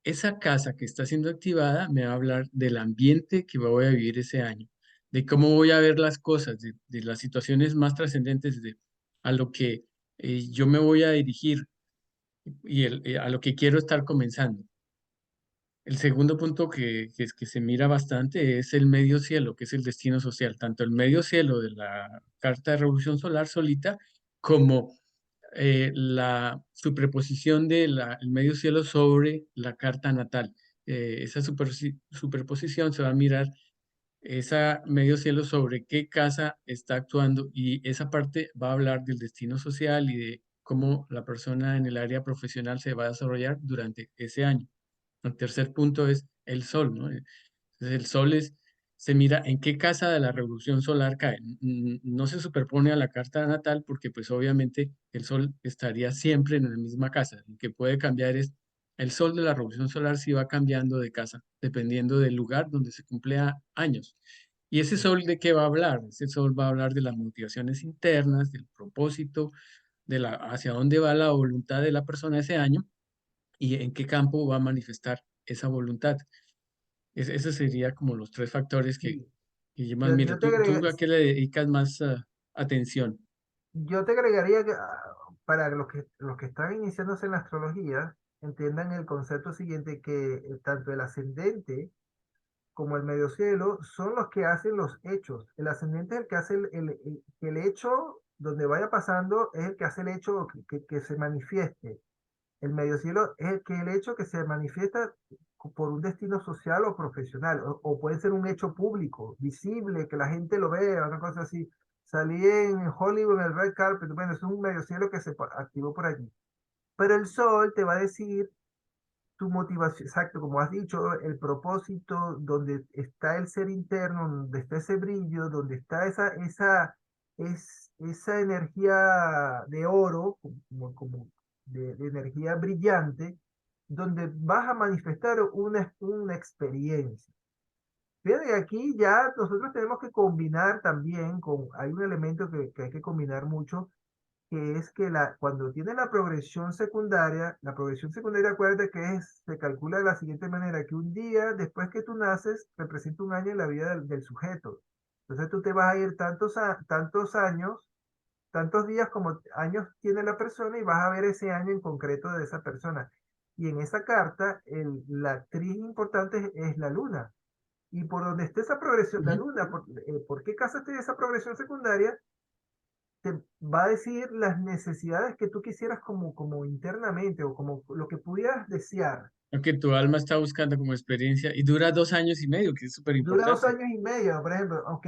esa casa que está siendo activada me va a hablar del ambiente que voy a vivir ese año, de cómo voy a ver las cosas, de las situaciones más trascendentes, de a lo que yo me voy a dirigir y a lo que quiero estar comenzando. El segundo punto que se mira bastante es el medio cielo, que es el destino social, tanto el medio cielo de la Carta de Revolución Solar solita como la superposición del medio cielo sobre la carta natal. Esa superposición se va a mirar esa medio cielo sobre qué casa está actuando y esa parte va a hablar del destino social y de cómo la persona en el área profesional se va a desarrollar durante ese año. El tercer punto es el sol, ¿no? Entonces, el sol se mira en qué casa de la revolución solar cae. No se superpone a la carta natal porque pues obviamente el sol estaría siempre en la misma casa. Lo que puede cambiar es el sol de la revolución solar si va cambiando de casa dependiendo del lugar donde se cumple años. ¿Y ese Sí. sol de qué va a hablar? Ese sol va a hablar de las motivaciones internas, del propósito, hacia dónde va la voluntad de la persona ese año y en qué campo va a manifestar esa voluntad. Esos serían como los tres factores Sí. que yo más Yo, miro. yo te ¿Tú agrega- a qué le dedicas más atención? yo te agregaría que para los que están iniciándose en la astrología, entiendan el concepto siguiente, que tanto el ascendente como el medio cielo son los que hacen los hechos. El ascendente es el que hace el hecho donde vaya pasando, es el que hace el hecho que se manifieste. El medio cielo es el hecho que se manifiesta por un destino social o profesional, o puede ser un hecho público, visible, que la gente lo vea, una cosa así. Salí en Hollywood en el red carpet, bueno, es un medio cielo que se activó por allí. Pero el sol te va a decir tu motivación, exacto, como has dicho, el propósito, donde está el ser interno, donde está ese brillo, donde está esa energía de oro, como de energía brillante, donde vas a manifestar una experiencia. Fíjate que aquí ya nosotros tenemos que combinar también hay un elemento que hay que combinar mucho, que es que cuando tiene la progresión secundaria, acuérdate que se calcula de la siguiente manera, que un día después que tú naces representa un año en la vida del sujeto. Entonces tú te vas a ir tantos años, tantos días como años tiene la persona y vas a ver ese año en concreto de esa persona. Y en esa carta, la actriz importante es la luna. Y por donde esté esa progresión, la Ujú. luna, por qué casa esté esa progresión secundaria, te va a decir las necesidades que tú quisieras como internamente o como lo que pudieras desear. Lo que tu alma está buscando como experiencia y dura 2 años y medio, que es súper Dura dos importante. años y medio, por ejemplo, ok,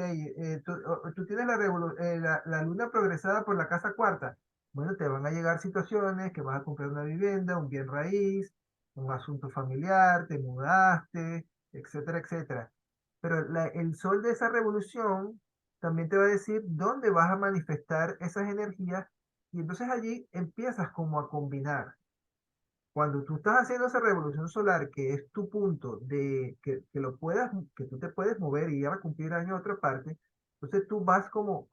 tú tienes la luna progresada por la casa cuarta. Bueno, te van a llegar situaciones que vas a comprar una vivienda, un bien raíz, un asunto familiar, te mudaste, etcétera, etcétera. Pero el sol de esa revolución también te va a decir dónde vas a manifestar esas energías y entonces allí empiezas como a combinar. cuando tú estás haciendo esa revolución solar, que es tu punto de que lo puedas, que tú te puedes mover y ir a cumplir año a otra parte, entonces tú vas como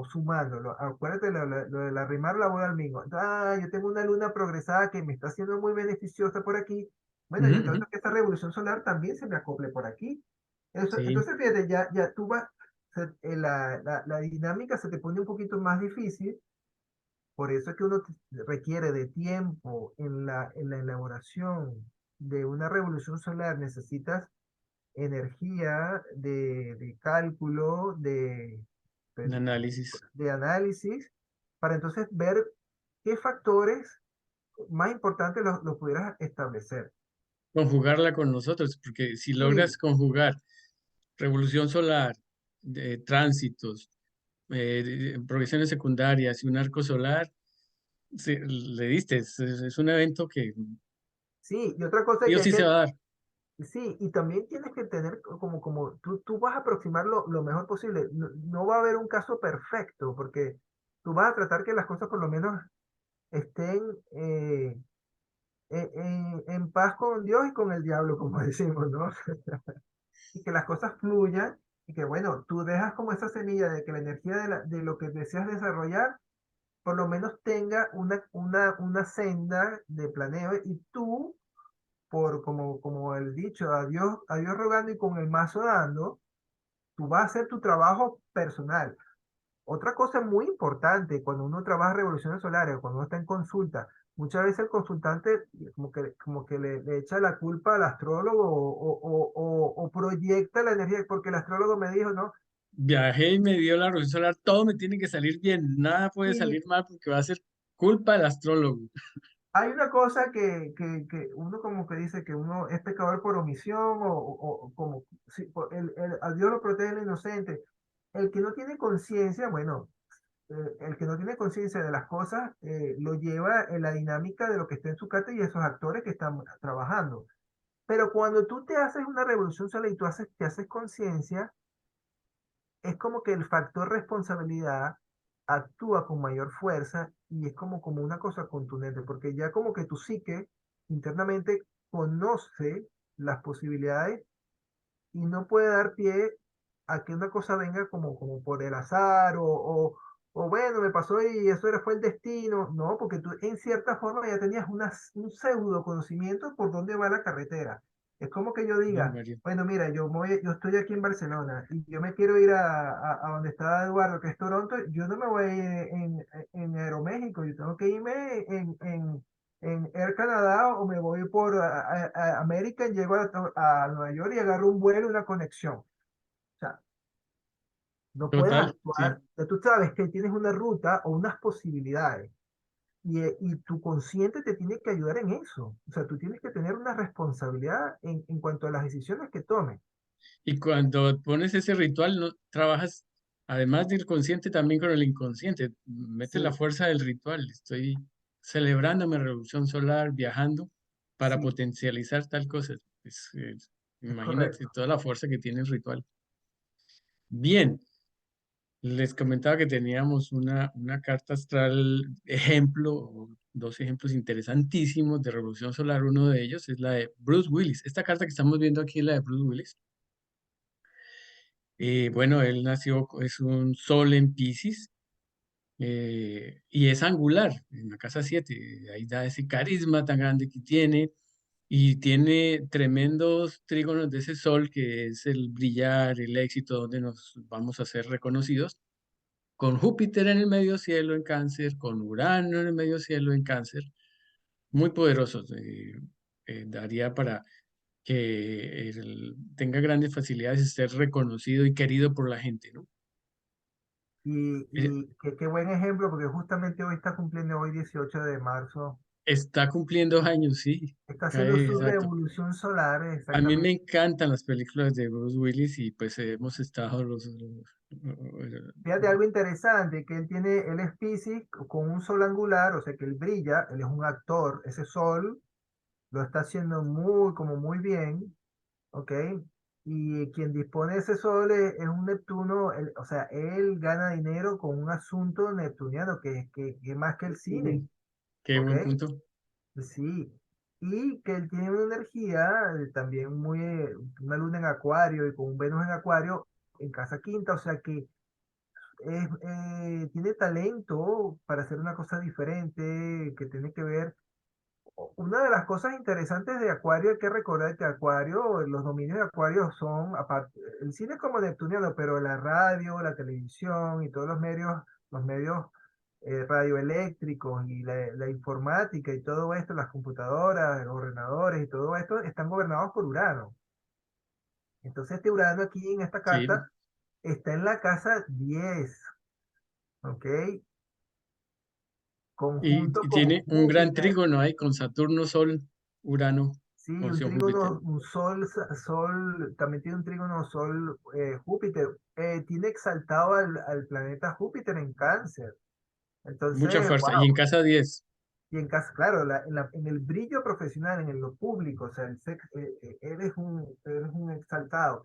sumándolo. Acuérdate lo de la arrimar la boda al mingo. Ah, yo tengo una luna progresada que me está haciendo muy beneficiosa por aquí. Bueno, Ujú, yo ujú. trato que esta revolución solar también se me acople por aquí. Sí, Entonces, fíjate, ya tú vas, la dinámica se te pone un poquito más difícil, por eso es que uno requiere de tiempo en la elaboración de una revolución solar. Necesitas energía de cálculo, un análisis. de análisis, para entonces ver qué factores más importantes los pudieras establecer. Conjugarla con nosotros, porque si logras Sí, conjugar revolución solar, tránsitos, progresiones secundarias y un arco solar, le diste, es un evento que sí, y otra cosa sí o que es sí se que, va a dar. sí, y también tienes que tener como tú vas a aproximar lo mejor posible. No, no va a haber un caso perfecto, porque tú vas a tratar que las cosas por lo menos estén en paz con Dios y con el diablo, como decimos, ¿no? Y que las cosas fluyan y que, bueno, tú dejas como esa semilla de que la energía de lo que deseas desarrollar por lo menos tenga una senda de planeo y tú, como el dicho, a Dios rogando y con el mazo dando, tú vas a hacer tu trabajo personal. Otra cosa muy importante cuando uno trabaja revoluciones solares, cuando uno está en consulta, muchas veces el consultante como que le echa la culpa al astrólogo o proyecta la energía, porque el astrólogo me dijo, ¿no? Viajé y me dio la revolución solar, todo me tiene que salir bien, nada puede Y salir mal porque va a ser culpa del astrólogo. hay una cosa que uno como que dice que uno es pecador por omisión o como si, a Dios lo protege el inocente. El que no tiene conciencia, bueno, el que no tiene conciencia de las cosas lo lleva en la dinámica de lo que está en su carta y esos actores que están trabajando. Pero cuando tú te haces una revolución sola y te haces conciencia, es como que el factor responsabilidad actúa con mayor fuerza y es como una cosa contundente, porque ya como que tu psique internamente conoce las posibilidades y no puede dar pie a que una cosa venga como por el azar o bueno, me pasó y eso fue el destino. No, porque tú en cierta forma ya tenías un pseudo conocimiento por dónde va la carretera. Es como que yo Sí, diga, Mario. bueno, mira, yo estoy aquí en Barcelona y yo me quiero ir a donde está Eduardo, que es Toronto. Yo no me voy a ir en Aeroméxico, yo tengo que irme en Air Canadá o me voy por American, llego a Nueva York y agarro un vuelo, una conexión. O sea, no puedes Total, sí. actuar, tú sabes que tienes una ruta o unas posibilidades y tu consciente te tiene que ayudar en eso. O sea, tú tienes que tener una responsabilidad en cuanto a las decisiones que tomes. Y cuando pones ese ritual, no trabajas, además del consciente, también con el inconsciente. Metes la Sí, fuerza del ritual. Estoy celebrando mi revolución solar, viajando para sí, potencializar tal cosa. es Imagínate correcto. toda la fuerza que tiene el ritual. Bien, les comentaba que teníamos una carta astral ejemplo, o dos ejemplos interesantísimos de revolución solar. Uno de ellos es la de Bruce Willis. Esta carta que estamos viendo aquí es la de Bruce Willis. Bueno, él nació, es un sol en Piscis y es angular en la casa 7. Ahí da ese carisma tan grande que tiene y tiene tremendos trígonos de ese sol que es el brillar, el éxito, donde nos vamos a ser reconocidos. Con Júpiter en el medio cielo en Cáncer, con Urano en el medio cielo en Cáncer, muy poderosos. Daría para que tenga grandes facilidades de ser reconocido y querido por la gente, ¿no? Eh, Y qué buen ejemplo, porque justamente hoy está cumpliendo, hoy 18 de marzo, Está cumpliendo años, sí, está haciendo cae su exacto. revolución solar, A mí me exactamente. encantan las películas de Bruce Willis y pues hemos estado Fíjate algo interesante, que él es Piscis con un sol angular, o sea que él brilla, él es un actor, ese sol lo está haciendo como muy bien, ¿ok? Y quien dispone de ese sol es un Neptuno, o sea, él gana dinero con un asunto neptuniano que es más que el cine, Qué ¿ok? buen punto. Sí, y que él tiene una energía también muy, una luna en Acuario y con un Venus en Acuario en casa quinta, o sea que tiene talento para hacer una cosa diferente, que tiene que ver. Una de las cosas interesantes de Acuario, hay que recordar que Acuario, los dominios de Acuario son, aparte, el cine es como neptuniano, pero la radio, la televisión y todos los medios radioeléctricos y la informática y todo esto, las computadoras, los ordenadores y todo esto, están gobernados por Urano. Entonces este Urano aquí en esta Sí, carta está en la casa 10, ¿ok? Conjunto y con tiene un gran Júpiter. trígono ahí con Saturno, Sol, Urano, Sí, un oposición trígono, Júpiter. un sol, sol, también tiene un trígono sol Júpiter. Tiene exaltado al planeta Júpiter en Cáncer. Mucha Entonces, fuerza. Y en wow. casa 10, Y en casa, claro, en el brillo profesional, lo público, o sea, eres un exaltado.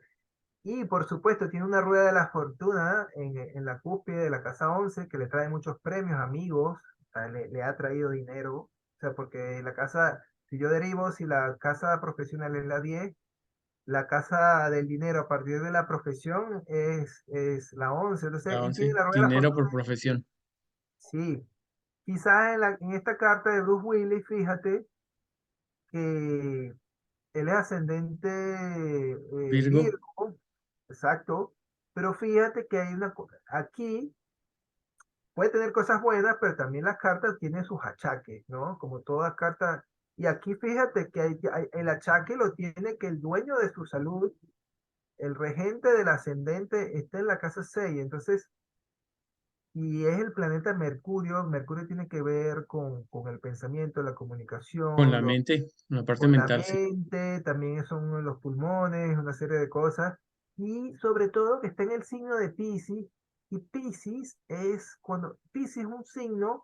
Y por supuesto, tiene una rueda de la fortuna en la cúspide de la casa 11 que le trae muchos premios, amigos, o sea, le ha traído dinero. O sea, porque la casa, si yo derivo, si la casa profesional es la 10, la casa del dinero a partir de la profesión es la 11. la Entonces, él tiene 11, la rueda de la dinero fortuna. por profesión. Sí, quizás en esta carta de Bruce Willis, fíjate que él es ascendente Virgo, Virgo, exacto, pero fíjate que aquí puede tener cosas buenas, pero también las cartas tienen sus achaques, ¿no? Como todas cartas. Y aquí fíjate que el achaque lo tiene que el dueño de su salud, el regente del ascendente, está en la casa 6. Entonces, y es el planeta Mercurio. Mercurio tiene que ver con el pensamiento, la con comunicación, la mente, con la parte con la mental, sí. mente, también son los pulmones, una serie de cosas. Y sobre todo que está en el signo de Piscis. Y Piscis es cuando Piscis es un signo,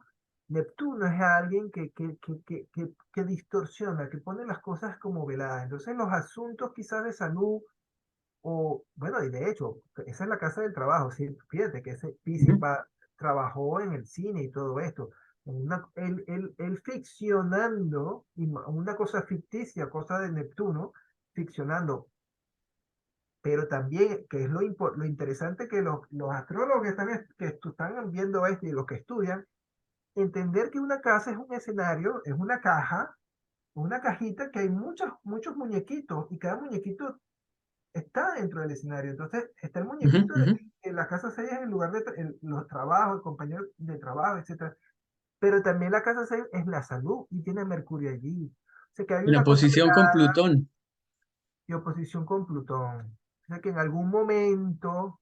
Neptuno es alguien que distorsiona, que pone las cosas como veladas. Entonces los asuntos quizás de salud, o bueno, y de hecho, esa es la casa del trabajo, ¿sí? Fíjate que ese Piscis Ujú. trabajó en el cine y todo esto. Él ficcionando, una cosa ficticia, cosa de Neptuno, ficcionando, pero también, que es lo interesante que los astrólogos están viendo esto y los que estudian, entender que una casa es un escenario, es una caja, una cajita que hay muchos muñequitos y cada muñequito está dentro del escenario. Entonces, está el Ujú, muñequito ujú. en la casa 6 es el lugar los trabajos, el compañero de trabajo, etcétera. Pero también la casa 6 es la salud y tiene Mercurio allí. O sea que hay Y la una cosa posición con Plutón. de oposición con Plutón. O sea que en algún momento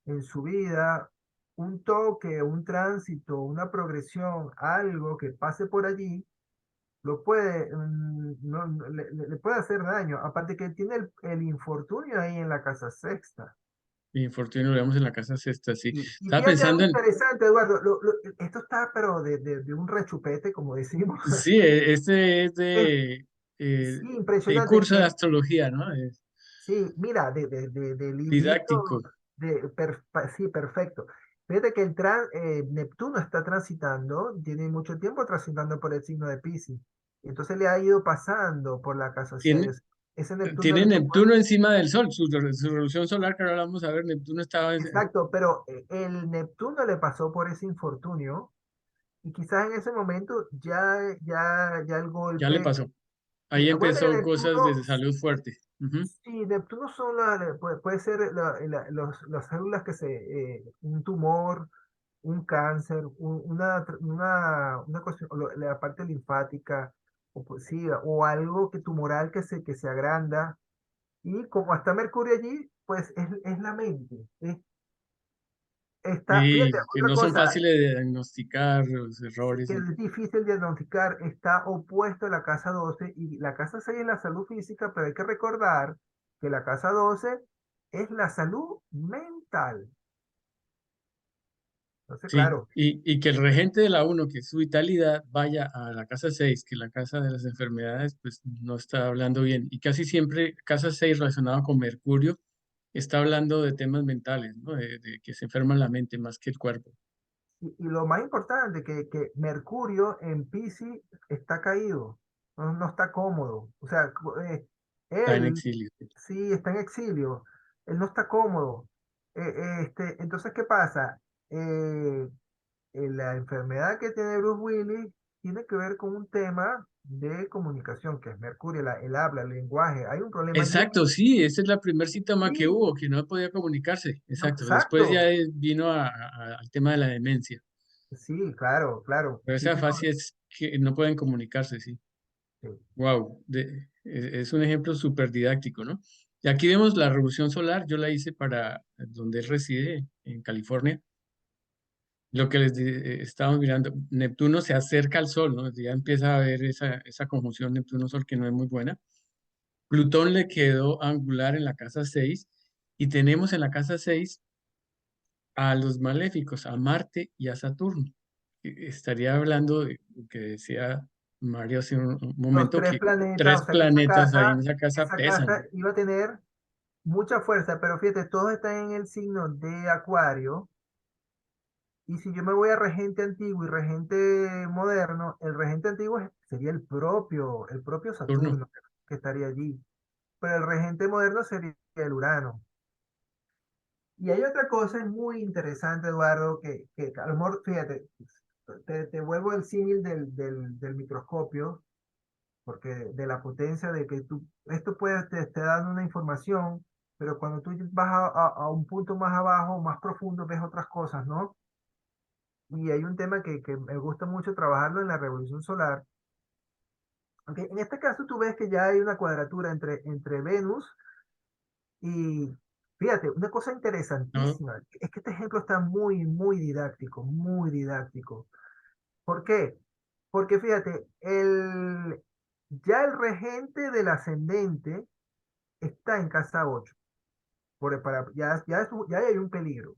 en su vida, un toque, un tránsito, una progresión, algo que pase por allí, lo puede, le puede hacer daño. Aparte que tiene el infortunio ahí en la casa sexta. Y infortunio lo vemos en la casa sexta, sí. Y Estaba fíjate algo pensando en, interesante, Eduardo, esto está pero de un rechupete, como decimos. sí, este es Es, sí, de impresionante curso de que, astrología, ¿no? Es sí, mira, de librito, didáctico. sí, perfecto. Fíjate que Neptuno está transitando, tiene mucho tiempo transitando por el signo de Piscis. Entonces le ha ido pasando por la casa Tiene, 6. Ese Neptuno tiene ahorita Neptuno encima del Sol, su revolución solar, que ahora vamos a ver, Neptuno estaba, exacto, pero el Neptuno le pasó por ese infortunio y quizás en ese momento ya el ya le golpe. pasó. Ahí Acuérdate que empezó cosas Neptuno, de salud fuerte. Ujú. sí, Neptuno son puede ser las células un tumor, un cáncer, una cuestión, la parte linfática, o, pues, sí, o algo tumoral que se agranda. Y como está Mercurio allí, pues es la mente. Fíjate, Sí, que otra no son cosa, fáciles de diagnosticar los sí, errores. que es difícil diagnosticar, está opuesto a la casa 12 y la casa 6 es la salud física, pero hay que recordar que la casa 12 es la salud mental. Entonces, Sí, claro, y que el regente de la uno, que es su vitalidad, vaya a la casa 6, que la casa de las enfermedades, pues no está hablando bien. Y casi siempre casa 6 relacionado con Mercurio está hablando de temas mentales, ¿no? De que se enferma la mente más que el cuerpo. y lo más importante, que Mercurio en Piscis está caído. no está cómodo. O sea, Está en él exilio. sí está en exilio, él no está cómodo. Entonces, ¿qué pasa? Eh, la enfermedad que tiene Bruce Willis tiene que ver con un tema de comunicación, que es Mercurio, el habla, el lenguaje. Hay un problema allí. Exacto, sí, ese es la primer síntoma que Sí, hubo, que no podía comunicarse. no, Exacto. Después ya exacto. vino al tema de la demencia. Sí, claro, claro. Pero Sí, esa sí, fase es que no pueden comunicarse, sí. sí. Wow, es un ejemplo súper didáctico, ¿no? Y aquí vemos la revolución solar, yo la hice para donde él reside, en California. Lo que estábamos mirando, Neptuno se acerca al Sol, ¿no? Ya empieza a haber esa conjunción Neptuno-Sol que no es muy buena. Plutón le quedó angular en la casa 6 y tenemos en la casa 6 a los maléficos, a Marte y a Saturno. Estaría hablando de lo que decía Mario hace un Los momento, tres que planetas, tres o sea que planetas ahí en esa casa esa pesan, casa ¿no? iba a tener mucha fuerza, pero fíjate, todos están en el signo de Acuario. Y si yo me voy a regente antiguo y regente moderno, el regente antiguo sería el propio Saturno. Saturno que estaría allí. Pero el regente moderno sería el Urano. Y hay otra cosa muy interesante, Eduardo, que a lo mejor, fíjate, te vuelvo el símil del microscopio, porque de la potencia de que esto puede, te dando una información, pero cuando tú vas a un punto más abajo, más profundo, ves otras cosas, ¿no? Y hay un tema que me gusta mucho trabajarlo en la revolución solar. Aunque en este caso tú ves que ya hay una cuadratura entre Venus y, fíjate, una cosa ¿No? interesantísima, es que este ejemplo está muy, muy didáctico, muy didáctico. ¿Por qué? Porque fíjate, ya el regente del ascendente está en casa 8. Ya hay un peligro.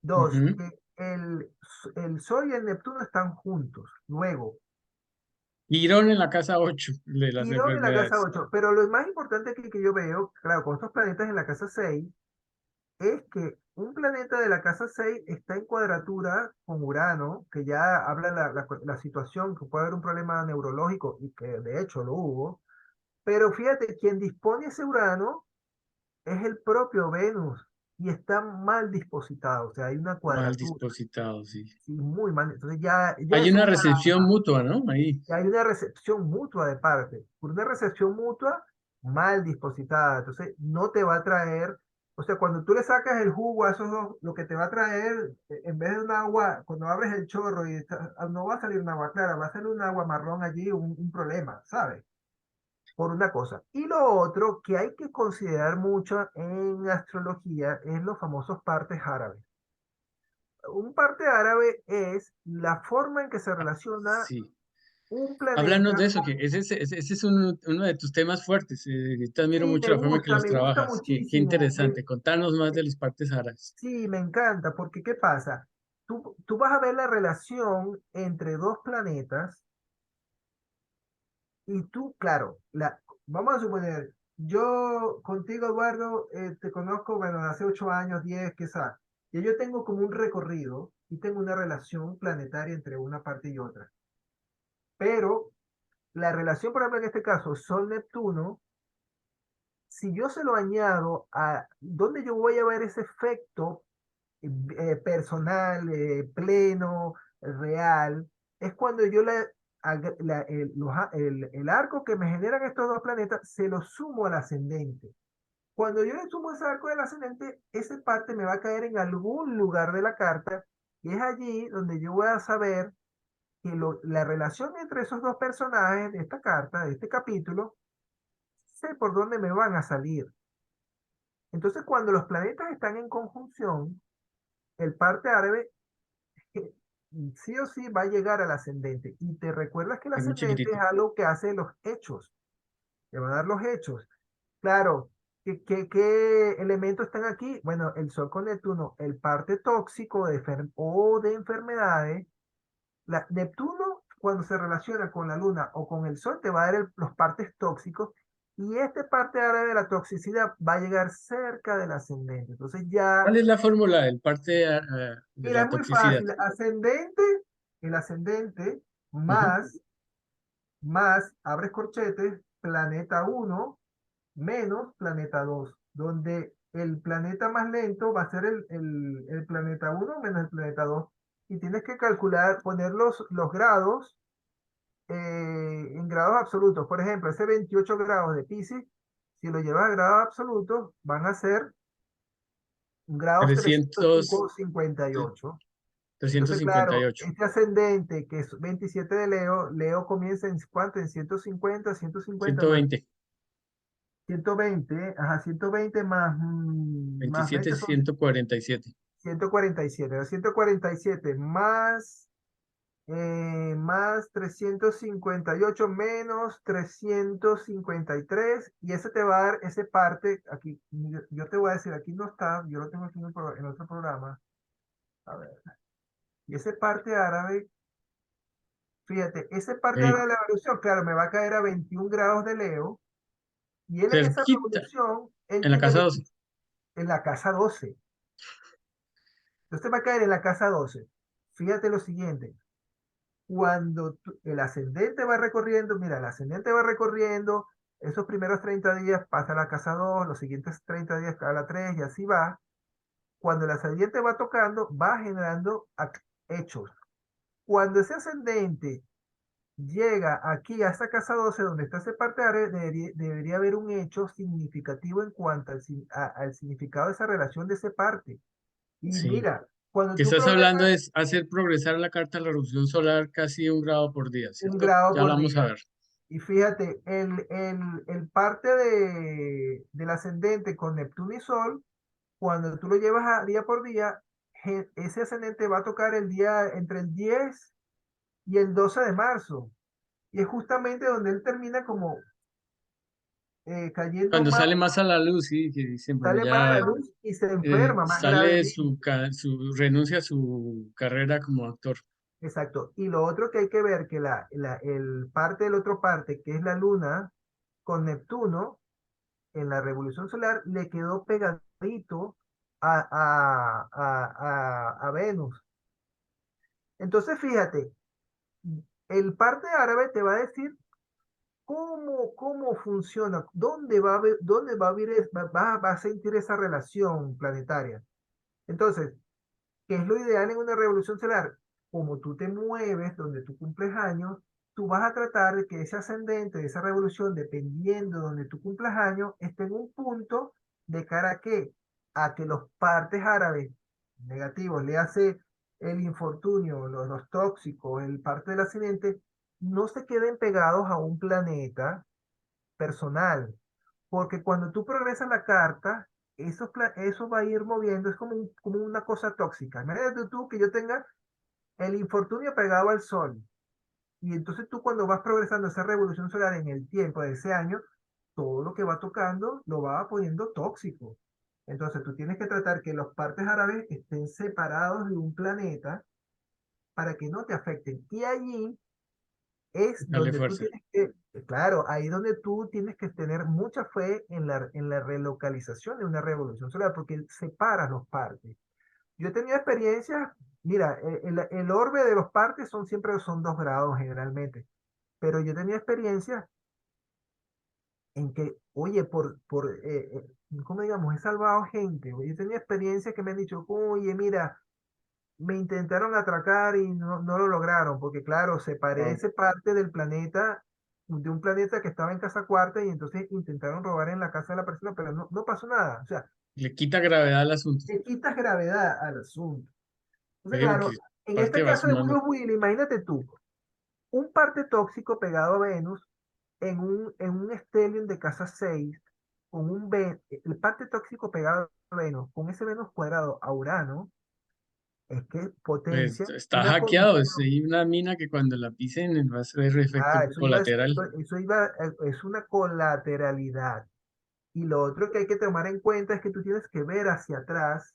Dos, Ujú. que el Sol y el Neptuno están juntos. Luego, Quirón en la casa 8 de las Quirón en la casa enfermedades. 8. Pero lo más importante que yo veo, claro, con estos planetas en la casa 6, es que un planeta de la casa 6 está en cuadratura con Urano, que ya habla la situación, que puede haber un problema neurológico, y que de hecho lo hubo. Pero fíjate, quien dispone ese Urano es el propio Venus y está mal dispositado, o sea, hay una Mal cuadratura, dispositados, sí. sí, muy mal. Entonces ya Hay es una recepción mutua, ¿no? Ahí. hay una recepción mutua de parte. Por una recepción mutua mal dispositada, entonces no te va a traer, o sea, cuando tú le sacas el jugo a esos dos, lo que te va a traer, en vez de un agua, cuando abres el chorro y no va a salir un agua clara, va a salir un agua marrón allí, un problema, ¿sabes? Por una cosa. Y lo otro que hay que considerar mucho en astrología es los famosos partes árabes. Un parte árabe es la forma en que se relaciona Sí. un Háblanos de planeta. eso, que ese es uno de tus temas fuertes. Te admiro Sí, mucho la forma en que los me gusta trabajas. Qué muchísimo. interesante. Contanos más de los partes árabes. Sí, me encanta, porque ¿qué pasa? Tú vas a ver la relación entre dos planetas y tú, claro, vamos a suponer, yo contigo, Eduardo, te conozco, bueno, hace 8 años, 10, quizás, y yo tengo como un recorrido y tengo una relación planetaria entre una parte y otra. Pero la relación, por ejemplo, en este caso, Sol-Neptuno, si yo se lo añado a donde yo voy a ver ese efecto personal, pleno, real, es cuando yo el arco que me generan estos dos planetas se lo sumo al ascendente. Cuando yo le sumo ese arco del ascendente, esa parte me va a caer en algún lugar de la carta y es allí donde yo voy a saber que la relación entre esos dos personajes de esta carta, de este capítulo, sé por dónde me van a salir. Entonces, cuando los planetas están en conjunción, el parte árabe que sí o sí va a llegar al ascendente. Y te recuerdas que el Es muy ascendente es chiquitito. algo que hace los hechos, te va a dar los hechos. Claro, ¿qué elementos están aquí? Bueno, el Sol con Neptuno, el parte tóxico o de enfermedades. Neptuno, cuando se relaciona con la Luna o con el Sol, te va a dar los partes tóxicos. Y este parte árabe de la toxicidad va a llegar cerca del ascendente. Entonces ya, ¿Cuál es la fórmula del parte de mira, la es muy toxicidad? fácil. El ascendente Ujú. más más, abres corchetes, planeta uno menos planeta 2 donde el planeta más lento va a ser el planeta uno menos el planeta 2 y tienes que calcular, poner los grados en grados absolutos. Por ejemplo, ese 28 grados de Pisces, si lo llevas a grados absolutos, van a ser grados 300, 358. trescientos Entonces, cincuenta y claro, ocho este ascendente que es 27 de Leo, Leo comienza en cuánto, en 150, 150 ciento más veinte 120, ajá, 120 más, más 27 20 son 147 147. Los 147 más 358 menos 353 y ese te va a dar ese parte, aquí, yo te voy a decir, aquí no está, yo lo tengo aquí en otro programa, a ver, y ese parte árabe, fíjate, ese parte árabe eh, de la evolución, claro, me va a caer a 21 grados de Leo, y él en esa cerquita, revolución, él en la tiene casa 12. en la casa 12. Entonces va a caer en la casa 12. Fíjate lo siguiente, cuando el ascendente va recorriendo, mira, el ascendente va recorriendo, esos primeros 30 días pasa a la casa 2, los siguientes 30 días a la 3 y así va. Cuando el ascendente va tocando, va generando hechos. Cuando ese ascendente llega aquí a esta casa 12 donde está ese parte área, debería haber un hecho significativo en cuanto al significado de esa relación de ese parte. Y Sí. mira, cuando Que tú estás hablando progresas es hacer progresar la carta de la revolución solar casi 1 grado por día, un ¿cierto? grado Ya la por vamos a día. ver. Y fíjate, el parte del ascendente con Neptuno y Sol, cuando tú lo llevas a día por día, ese ascendente va a tocar el día entre el 10 y el 12 de marzo. Y es justamente donde él termina como cayendo Cuando más, sale más a la luz, sí, que dicen, bueno, sale más a ya la luz y se enferma más sale gravemente. renuncia a su carrera como actor. Exacto. Y lo otro que hay que ver, que el parte del otro parte, que es la luna con Neptuno, en la revolución solar le quedó pegadito a Venus. Entonces, fíjate, el parte árabe te va a decir cómo funciona, dónde va a, dónde va a, va a sentir esa relación planetaria. Entonces, ¿qué es lo ideal en una revolución solar? Como tú te mueves, donde tú cumples años, tú vas a tratar de que ese ascendente de esa revolución, dependiendo de donde tú cumplas años, esté en un punto de cara a qué? A que los partes árabes negativos, le hace el infortunio, los tóxicos, el parte del accidente, no se queden pegados a un planeta personal. Porque cuando tú progresas la carta, eso va a ir moviendo, es como, como una cosa tóxica. Imagínate tú que yo tenga el infortunio pegado al sol. Y entonces tú cuando vas progresando esa revolución solar en el tiempo de ese año, todo lo que va tocando lo va poniendo tóxico. Entonces tú tienes que tratar que los partes árabes estén separados de un planeta para que no te afecten. Y allí es Darle donde tú fuerza. tienes que, claro, ahí donde tú tienes que tener mucha fe en la relocalización de una revolución solar, porque separa los partes. Yo he tenido experiencias, mira, el orbe de los partes siempre son 2 grados generalmente, pero yo tenía experiencias en que, oye, ¿cómo digamos? He salvado gente. Yo tenía experiencias que me han dicho, oye, mira, me intentaron atracar y no lo lograron, porque claro, se Wow. parece parte del planeta, de un planeta que estaba en casa cuarta y entonces intentaron robar en la casa de la persona, pero no pasó nada. O sea, Le quita gravedad al asunto, le quitas gravedad al asunto. Entonces, pero claro, que en parte este va caso de sumando. Bruce Willis, imagínate tú, un parte tóxico pegado a Venus en un stellium de casa 6 con el parte tóxico pegado a Venus, con ese Venus cuadrado a Urano, es que Pues potencia está una hackeado, es condición. hay una mina que cuando la pisen va a ser efecto Ah, colateral. eso iba, es una colateralidad. Y lo otro que hay que tomar en cuenta es que tú tienes que ver hacia atrás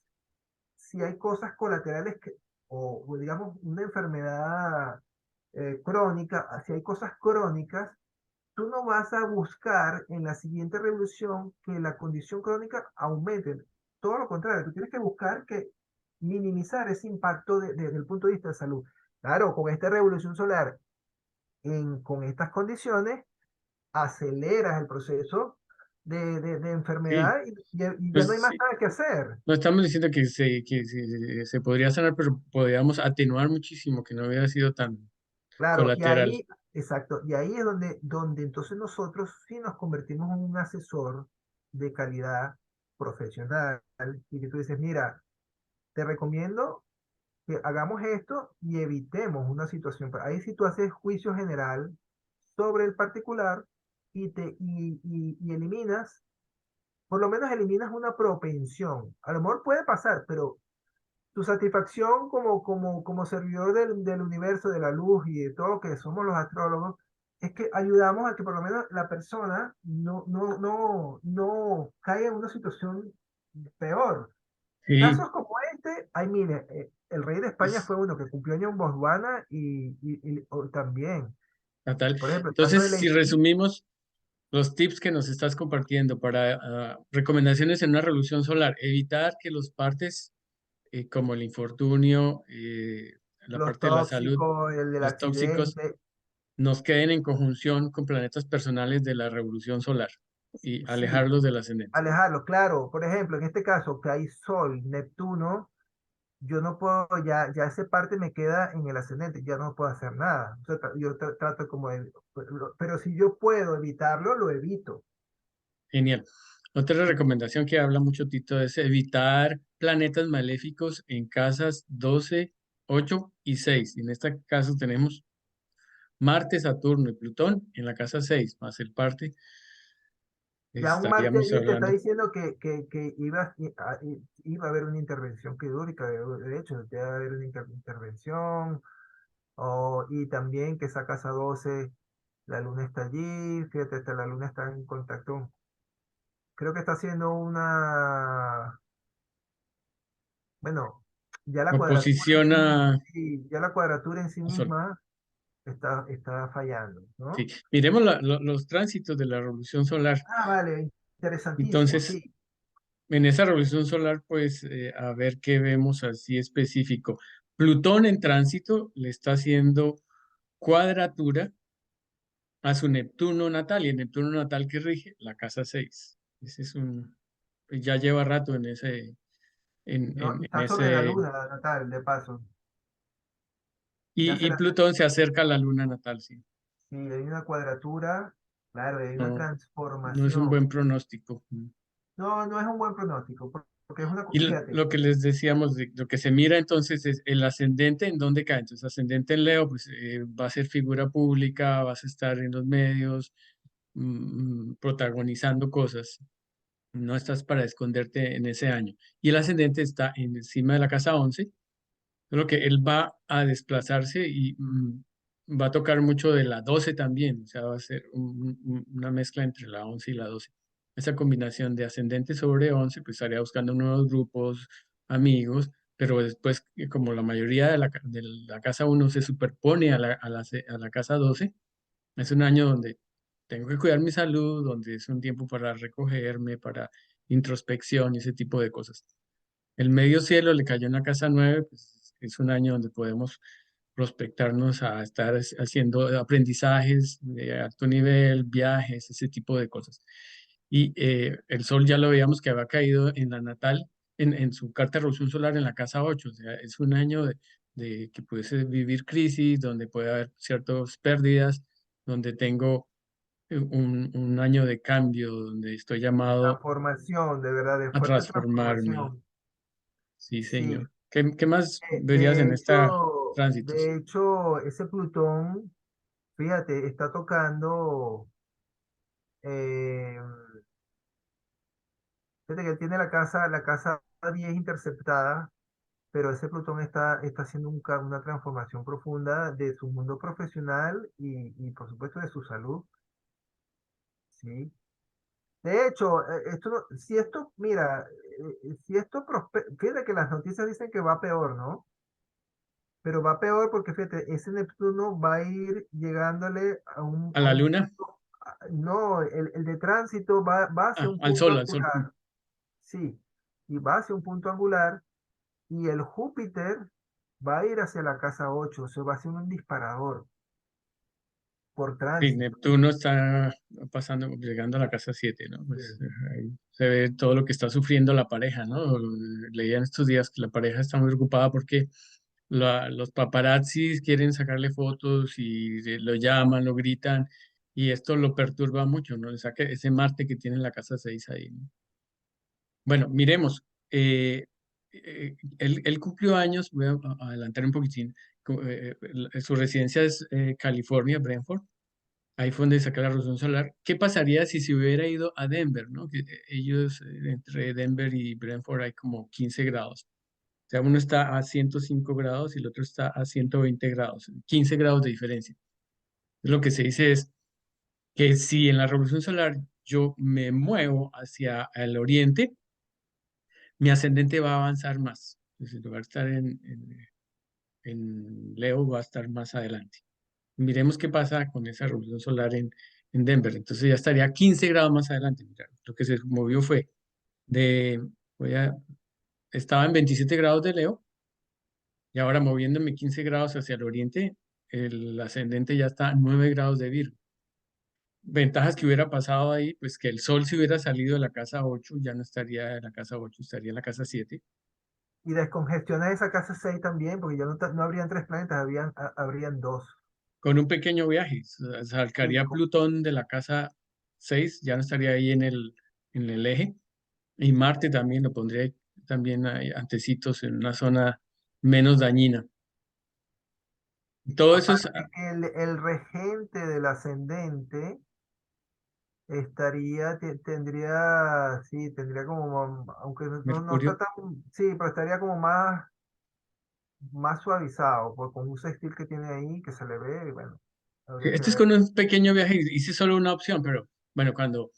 si hay cosas colaterales o digamos una enfermedad crónica, si hay cosas crónicas, tú no vas a buscar en la siguiente revolución que la condición crónica aumente. Todo lo contrario, tú tienes que buscar que minimizar ese impacto desde el punto de vista de salud. Claro, con esta revolución solar con estas condiciones, aceleras el proceso de Sí, enfermedad y ya no hay pues más sí. nada que hacer. No estamos diciendo que se podría sanar, pero podríamos atenuar muchísimo, que no hubiera sido tan Claro, y colateral. ahí, exacto, y ahí es donde entonces nosotros sí nos convertimos en un asesor de calidad profesional y que tú dices, mira, te recomiendo que hagamos esto y evitemos una situación. Ahí sí tú haces juicio general sobre el particular y eliminas, por lo menos eliminas una propensión. A lo mejor puede pasar, pero tu satisfacción como servidor del universo, de la luz y de todo lo que somos los astrólogos, es que ayudamos a que por lo menos la persona no caiga en una situación peor. Sí, Casos como este, hay miles. El rey de España es fue uno que cumplió año en Botswana y también, fatal. por ejemplo, el caso de Entonces, si Lady resumimos los tips que nos estás compartiendo para recomendaciones en una revolución solar, evitar que los partes como el infortunio, la los parte de la salud, tóxicos, el del los tóxicos, accidente. nos queden en conjunción con planetas personales de la revolución solar y Sí, alejarlos del ascendente. alejarlo, claro. Por ejemplo, en este caso, que hay Sol, Neptuno, yo no puedo, ya esa parte me queda en el ascendente, ya no puedo hacer nada. O sea, trato como de, pero si yo puedo evitarlo, lo evito. Genial. Otra recomendación que habla mucho Tito es evitar planetas maléficos en casas 12, 8 y 6. En este caso tenemos Marte, Saturno y Plutón en la casa 6 más el parte. Ya un Marte Estaríamos allí te está hablando diciendo que iba a haber una intervención quirúrgica, de hecho, te va a haber una intervención, y también que esa casa 12 la luna está allí, fíjate, la luna está en contacto, creo que está haciendo bueno, ya la cuadratura en oposición sí, a sí, ya la cuadratura en sí Sol. misma está fallando, Sí. ¿no? Miremos los tránsitos de la revolución solar. Ah, vale, interesantísimo, Entonces, sí. en esa revolución solar, pues, a ver qué vemos así específico. Plutón en tránsito le está haciendo cuadratura a su Neptuno natal, y el Neptuno natal que rige la casa 6. Ese es pues ya lleva rato en ese, No, y en está sobre la ese, luna natal, de paso. Ya y, se y la está Plutón se acerca a la luna natal, sí. sí, hay una cuadratura, claro, hay una No, no es un transformación. buen pronóstico. No, no es un buen pronóstico, porque es una, Y fíjate, lo que les decíamos, lo que se mira entonces es el ascendente en dónde cae. Entonces, ascendente en Leo, pues va a ser figura pública, vas a estar en los medios, protagonizando cosas. No estás para esconderte en ese año. Y el ascendente está encima de la casa 11, solo que él va a desplazarse y va a tocar mucho de la 12 también. O sea, va a ser una mezcla entre la 11 y la 12. Esa combinación de ascendente sobre 11 pues estaría buscando nuevos grupos, amigos, pero después, como la mayoría de la casa uno se superpone a la casa 12, es un año donde tengo que cuidar mi salud, donde es un tiempo para recogerme, para introspección y ese tipo de cosas. El medio cielo le cayó en la casa 9, pues es un año donde podemos prospectarnos a estar haciendo aprendizajes de alto nivel, viajes, ese tipo de cosas. Y el sol ya lo veíamos que había caído en la natal, en su carta de revolución solar en la casa 8. O sea, es un año de que puede vivir crisis, donde puede haber ciertas pérdidas, donde tengo un año de cambio, donde estoy llamado transformación, de verdad, de a fuerte transformarme. transformación. Sí, Sí, señor. ¿Qué más verías en esta tránsitos? de hecho, ese Plutón, fíjate, está tocando, eh, fíjate que tiene la casa 10 interceptada, pero ese Plutón está haciendo una transformación profunda de su mundo profesional y por supuesto de su salud, ¿sí? De hecho, si esto, mira, si esto fíjate que las noticias dicen que va peor, ¿no? Pero va peor porque, fíjate, ese Neptuno va a ir llegándole a un, ¿A a la un luna? punto, no, el de tránsito va hacia Ah, un al punto sol, al sol. angular, sí, y va hacia un punto angular, y el Júpiter va a ir hacia la casa 8, o sea, va a ser un disparador. por Sí, tránsito. Neptuno está pasando, llegando a la casa 7, ¿no? Sí. Pues ahí se ve todo lo que está sufriendo la pareja, ¿no? Leía en estos días que la pareja está muy preocupada porque los paparazzis quieren sacarle fotos y lo llaman, lo gritan, y esto lo perturba mucho, ¿no? Le saca ese Marte que tiene en la casa 6 ahí, ¿no? Bueno, miremos. Él cumplió años, voy a adelantar un poquitín. Su residencia es California, Brentford. Ahí fue donde saqué la revolución solar. ¿Qué pasaría si se hubiera ido a Denver, ¿no? Que ellos, entre Denver y Brentford hay como 15 grados. O sea, uno está a 105 grados y el otro está a 120 grados, 15 grados de diferencia. Lo que se dice es que si en la revolución solar yo me muevo hacia el oriente, mi ascendente va a avanzar más. Entonces, en lugar de estar en Leo, va a estar más adelante. Miremos qué pasa con esa revolución solar en Denver. Entonces ya estaría 15 grados más adelante. Mira, lo que se movió fue de, voy a, estaba en 27 grados de Leo y ahora moviéndome 15 grados hacia el oriente, el ascendente ya está a 9 grados de Virgo. Ventajas que hubiera pasado ahí, pues que el Sol si hubiera salido de la casa 8 ya no estaría en la casa 8, estaría en la casa 7 Y descongestiona esa casa 6 también, porque ya no habrían tres planetas, habrían dos. con un pequeño viaje. Sí, Sacaría Plutón de la casa 6, ya no estaría ahí en el eje. Y Marte también lo pondría ahí también ahí antecitos en una zona menos dañina. Todo eso es aparte que el regente del ascendente tendría como, aunque no está Mercurio. tan, sí, pero estaría como más suavizado, con un sextil que tiene ahí, que se le ve, y bueno, habría que Este es ver. con un pequeño viaje, hice solo una opción, pero bueno, cuando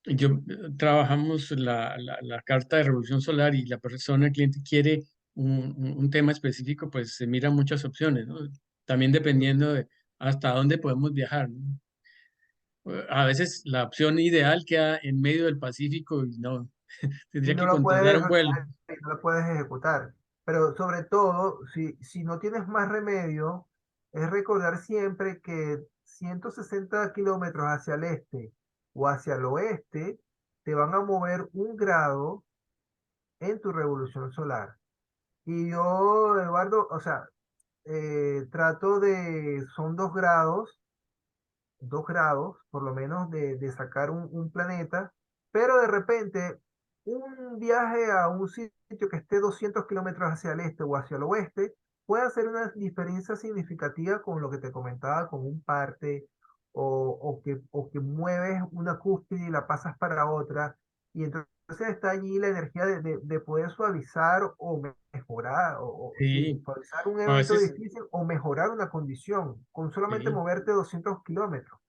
yo trabajamos la carta de revolución solar y la persona, el cliente quiere un tema específico, pues se miran muchas opciones, ¿no? También dependiendo de hasta dónde podemos viajar, ¿no? A veces la opción ideal queda en medio del Pacífico y no, Y tendría no que lo contratar puedes un vuelo. recoger y no lo puedes ejecutar. Pero sobre todo, si no tienes más remedio, es recordar siempre que 160 kilómetros hacia el este o hacia el oeste te van a mover 1 grado en tu revolución solar. Y yo, Eduardo, o sea, son 2 grados, por lo menos, de sacar un planeta, pero de repente un viaje a un sitio que esté 200 kilómetros hacia el este o hacia el oeste puede hacer una diferencia significativa con lo que te comentaba, con un parte o que mueves una cúspide y la pasas para otra. Y entonces está allí la energía de poder suavizar o mejorar, sí, Sí, suavizar un a evento veces, difícil o mejorar una condición con solamente sí. moverte 200 kilómetros.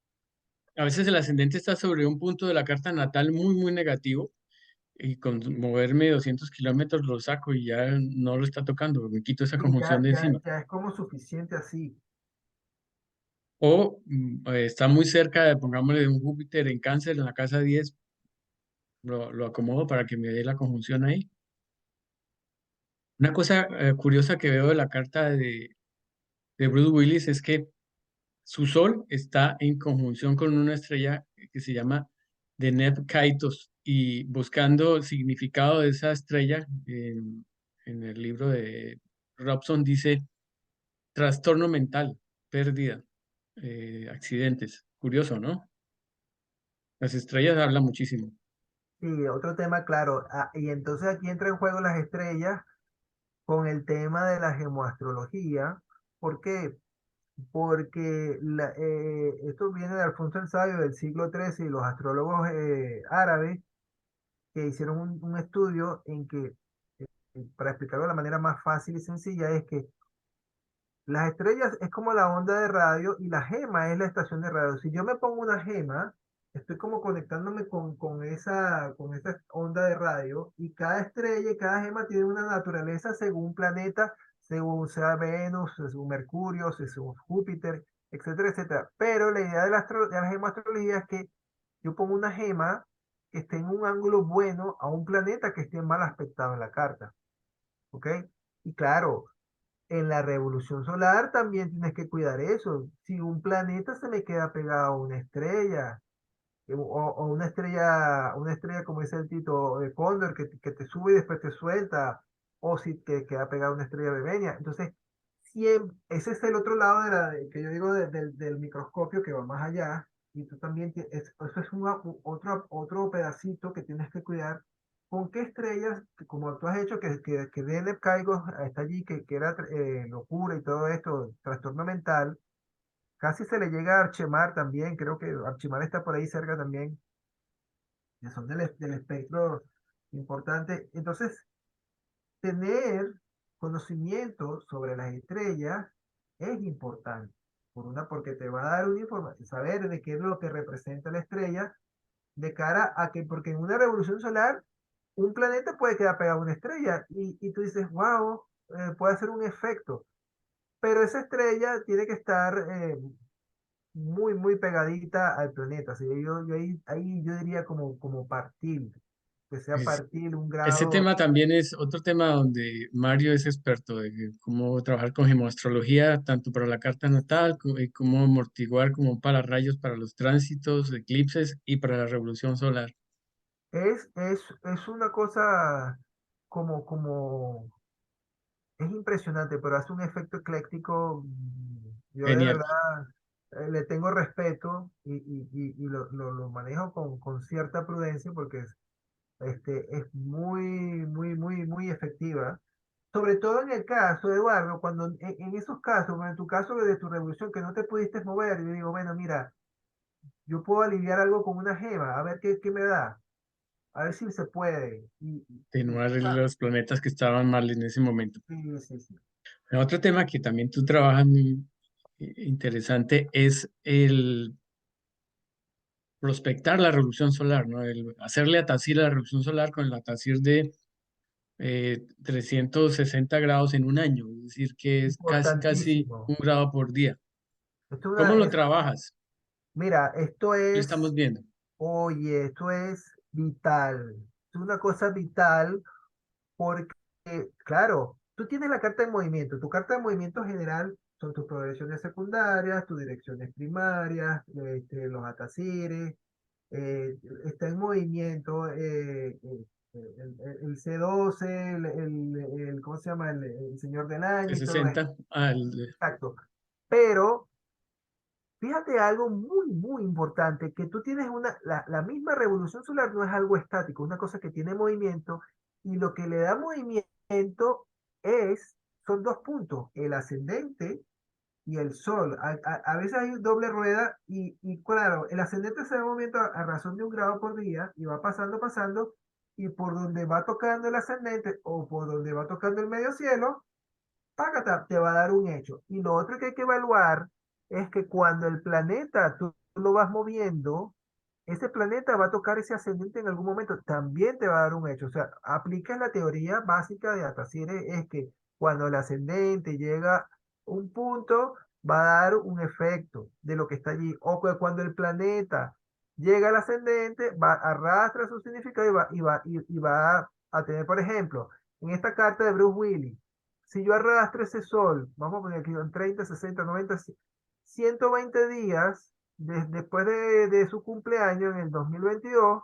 A veces el ascendente está sobre un punto de la carta natal muy, muy negativo y con moverme 200 kilómetros lo saco y ya no lo está tocando, me quito esa Sí, conjunción ya, de ya, encima. ya es como suficiente así. O está muy cerca de, pongámosle, de un Júpiter en Cáncer en la casa 10, lo acomodo para que me dé la conjunción ahí. Una cosa curiosa que veo de la carta de Bruce Willis es que su Sol está en conjunción con una estrella que se llama Deneb Kaitos y buscando el significado de esa estrella en el libro de Robson dice trastorno mental, pérdida, accidentes. Curioso, ¿no? Las estrellas hablan muchísimo. Y otro tema, claro. Y entonces aquí entra en juego las estrellas con el tema de la gemoastrología. ¿Por qué? Porque esto viene de Alfonso el Sabio del siglo XIII y los astrólogos árabes que hicieron un estudio en que, para explicarlo de la manera más fácil y sencilla, es que las estrellas es como la onda de radio y la gema es la estación de radio. Si yo me pongo una gema, estoy como conectándome con esa onda de radio y cada estrella y cada gema tiene una naturaleza según planeta, según sea Venus, según Mercurio, según Júpiter, etcétera, etcétera. Pero la idea de la gemoastrología es que yo pongo una gema que esté en un ángulo bueno a un planeta que esté mal aspectado en la carta. ¿Ok? Y claro. En la revolución solar también tienes que cuidar eso. Si un planeta se me queda pegado a una estrella, o una estrella como dice el Tito de Cóndor, que te sube y después te suelta, o si te queda pegada una estrella bebenia. Entonces, ese es el otro lado que yo digo del microscopio que va más allá, y tú también, eso es otro pedacito que tienes que cuidar. ¿Con qué estrellas, como tú has hecho, que Deneb Caigo está allí, que era locura y todo esto, trastorno mental? Casi se le llega a Archimar también, creo que Archimar está por ahí cerca también, que son del espectro importante. Entonces, tener conocimiento sobre las estrellas es importante. Porque te va a dar una información, saber de qué es lo que representa la estrella, de cara a que, porque en una revolución solar, un planeta puede quedar pegado a una estrella y tú dices, wow, puede hacer un efecto, pero esa estrella tiene que estar muy pegadita al planeta. Así que yo ahí yo diría como partir, que sea Es- partir un Ese grado. tema también es otro tema donde Mario es experto de cómo trabajar con gemoastrología, tanto para la carta natal, y cómo amortiguar como para rayos para los tránsitos, eclipses y para la revolución solar. Es una cosa como, es impresionante, pero hace un efecto ecléctico. Yo de Genial. verdad le tengo respeto y lo manejo con cierta prudencia porque es muy efectiva. Sobre todo en el caso, Eduardo, cuando en esos casos, como en tu caso de tu revolución, que no te pudiste mover, yo digo, bueno, mira, yo puedo aliviar algo con una gema, a ver qué me da, a ver si se puede. Atenuar los planetas que estaban mal en ese momento. Sí, sí, sí. Otro tema que también tú trabajas muy interesante es el prospectar la revolución solar, ¿no? El hacerle atacir a la revolución solar con el atacir de 360 grados en un año, es decir, que es casi Importantísimo. 1 grado por día. Esto es ¿Cómo lo trabajas? mira, ¿Qué estamos viendo? oye, esto es vital. Es una cosa vital porque, claro, tú tienes la carta de movimiento. Tu carta de movimiento general son tus progresiones secundarias, tus direcciones primarias, los atacires, está en movimiento el C12, ¿cómo se llama? El Señor del Año y todo esto. 60 al... Exacto. Pero fíjate algo muy importante, que tú tienes la misma revolución solar no es algo estático, es una cosa que tiene movimiento y lo que le da movimiento son dos puntos, el ascendente y el sol. A veces hay doble rueda y claro, el ascendente se da movimiento a razón de 1 grado por día y va pasando y por donde va tocando el ascendente o por donde va tocando el medio cielo, págata, te va a dar un hecho. Y lo otro que hay que evaluar es que cuando el planeta tú lo vas moviendo, ese planeta va a tocar ese ascendente en algún momento, también te va a dar un hecho. O sea, aplicas la teoría básica de Atacire, es que cuando el ascendente llega a un punto, va a dar un efecto de lo que está allí. O que cuando el planeta llega al ascendente, arrastra su significado y va a tener, por ejemplo, en esta carta de Bruce Willis, si yo arrastro ese sol, vamos a poner aquí en 30, 60, 90, 120 días después de su cumpleaños en el 2022,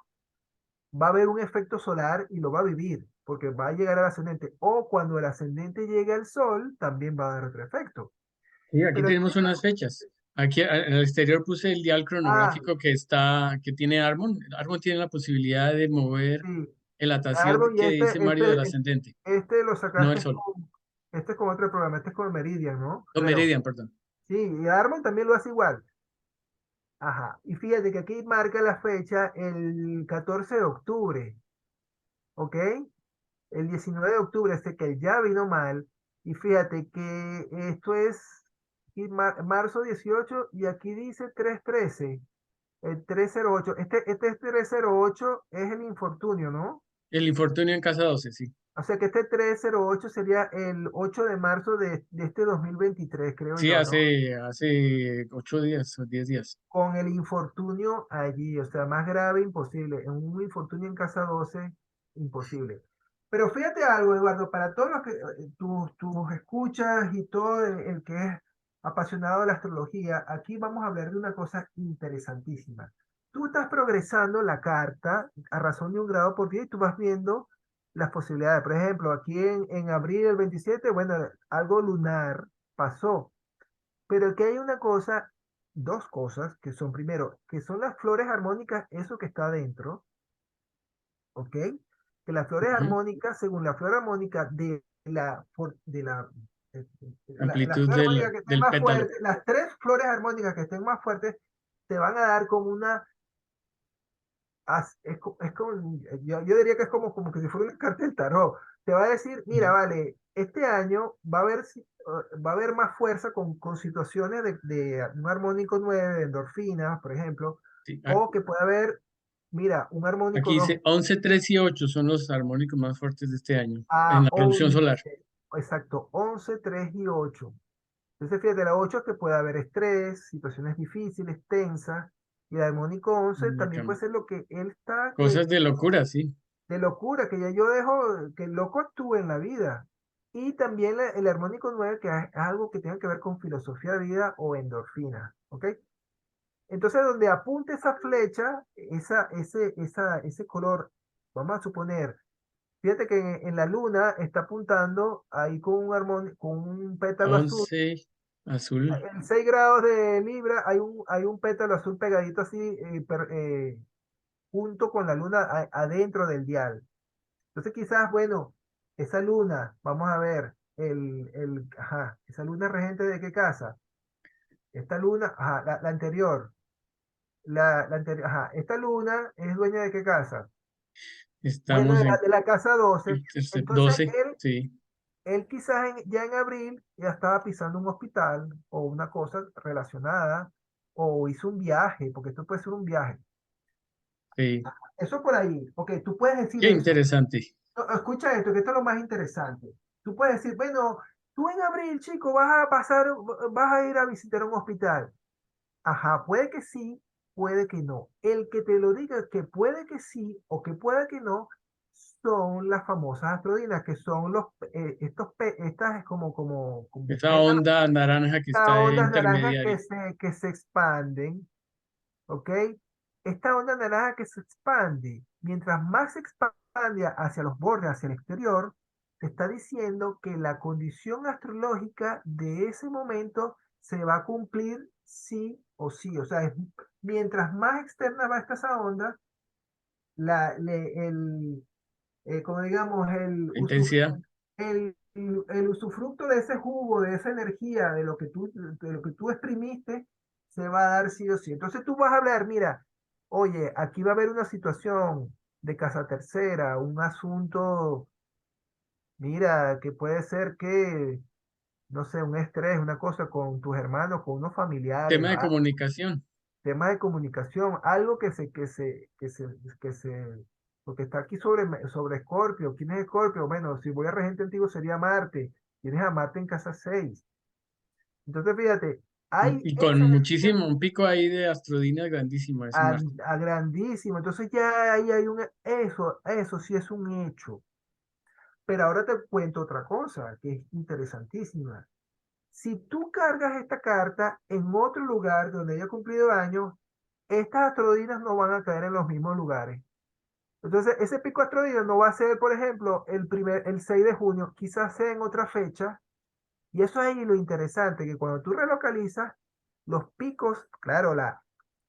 va a haber un efecto solar y lo va a vivir, porque va a llegar al ascendente. O cuando el ascendente llegue al sol, también va a dar otro efecto. Sí, aquí Pero aquí, tenemos unas fechas. Aquí en el exterior puse el dial ah, cronográfico que tiene Arbon. Arbon tiene la posibilidad de mover sí, el atacir Árbol, y que dice Mario del ascendente, lo no el sacaste sol. con otro programa, este es con Meridian, ¿no? O Creo. Meridian, perdón. Sí, y Árbol también lo hace igual. Ajá. Y fíjate que aquí marca la fecha el 14 de octubre, ¿ok? El 19 de octubre, este que ya vino mal. Y fíjate que esto es marzo 18 y aquí dice 313, el 308. Este 308 es el infortunio, ¿no? El infortunio en casa 12, sí. O sea que este 308 sería el 8 de marzo de este 2023, creo Sí, yo, ¿no? hace 8 días o 10 días. Con el infortunio allí, o sea, más grave imposible. En un infortunio en casa 12 imposible. Pero fíjate algo, Eduardo, para todos los que tus escuchas y todo el que es apasionado de la astrología, aquí vamos a hablar de una cosa interesantísima. Tú estás progresando la carta a razón de un grado por día y tú vas viendo las posibilidades. Por ejemplo, aquí en abril del 27, bueno, algo lunar pasó, pero aquí hay una cosa, dos cosas, que son primero, que son las flores armónicas, eso que está adentro, ¿ok? Que las flores Ujú. armónicas, según la flor armónica la Amplitud flor armónica que esté del más pétalo. fuerte, las tres flores armónicas que estén más fuertes, te van a dar como una, es como, yo diría que es como que si fuera una carta del tarot. Te va a decir, mira, Ujú. vale, este año va a haber, va a haber más fuerza con situaciones de un armónico 9 de endorfinas, por ejemplo, Sí, o que puede haber, mira, un armónico aquí 2 dice 11, 3 y 8 son los armónicos más fuertes de este año en a la revolución 11, solar. exacto, 11, 3 y 8. Entonces, fíjate, la 8 es que puede haber estrés, situaciones difíciles, tensas, y el armónico 11 también puede ser lo que él está, Cosas de locura, sí. de locura, que ya yo dejo que el loco actúe en la vida. Y también el armónico 9 que es algo que tiene que ver con filosofía de vida o endorfina, ¿ok? Entonces, donde apunte esa flecha, ese color, vamos a suponer. Fíjate que en la luna está apuntando ahí con un pétalo azul. 11 azul. En 6 grados de Libra hay un pétalo azul pegadito así junto con la luna adentro del dial. Entonces quizás, bueno, esa luna, vamos a ver, ajá, esa luna regente de qué casa. Esta luna, ajá, la anterior, la anterior, ajá, esta luna es dueña de qué casa. Bueno, Estamos en de la casa 12. el tercer Entonces 12, sí. él quizás ya en abril ya estaba pisando un hospital o una cosa relacionada o hizo un viaje, porque esto puede ser un viaje. Sí. Eso por ahí, ok, tú puedes decir Qué eso. interesante. No, escucha esto, que esto es lo más interesante. Tú puedes decir, bueno, tú en abril, chico, vas a ir a visitar un hospital. Ajá, puede que sí, puede que no. El que te lo diga que puede que sí o que puede que no son las famosas astrodinas, que son estas es como Esa pétalos, onda naranja que estas está ondas naranjas intermediaria. que se expanden, ¿ok? Esta onda naranja que se expande, mientras más se expande hacia los bordes, hacia el exterior, te está diciendo que la condición astrológica de ese momento se va a cumplir sí o sí. O sea, mientras más externa va esta onda, como digamos, La intensidad. el usufructo de ese jugo, de esa energía, de lo que tú exprimiste, se va a dar sí o sí. Entonces tú vas a hablar, mira, oye, aquí va a haber una situación de casa tercera, un asunto, mira, que puede ser que, no sé, un estrés, una cosa con tus hermanos, con unos familiares, Tema de comunicación. tema de comunicación, algo porque está aquí sobre Escorpio. ¿Quién es Escorpio? Bueno, si voy a regente antiguo sería Marte. Tienes a Marte en casa 6. Entonces, fíjate, hay Y esa con energía muchísimo, un pico ahí de astrodinas grandísimo ese Marte. a grandísimo. Entonces ya ahí hay eso sí es un hecho. Pero ahora te cuento otra cosa que es interesantísima. Si tú cargas esta carta en otro lugar donde haya cumplido años, estas astrodinas no van a caer en los mismos lugares. Entonces, ese pico astrodiano no va a ser, por ejemplo, el 6 de junio, quizás sea en otra fecha. Y eso es ahí lo interesante, que cuando tú relocalizas, los picos, claro,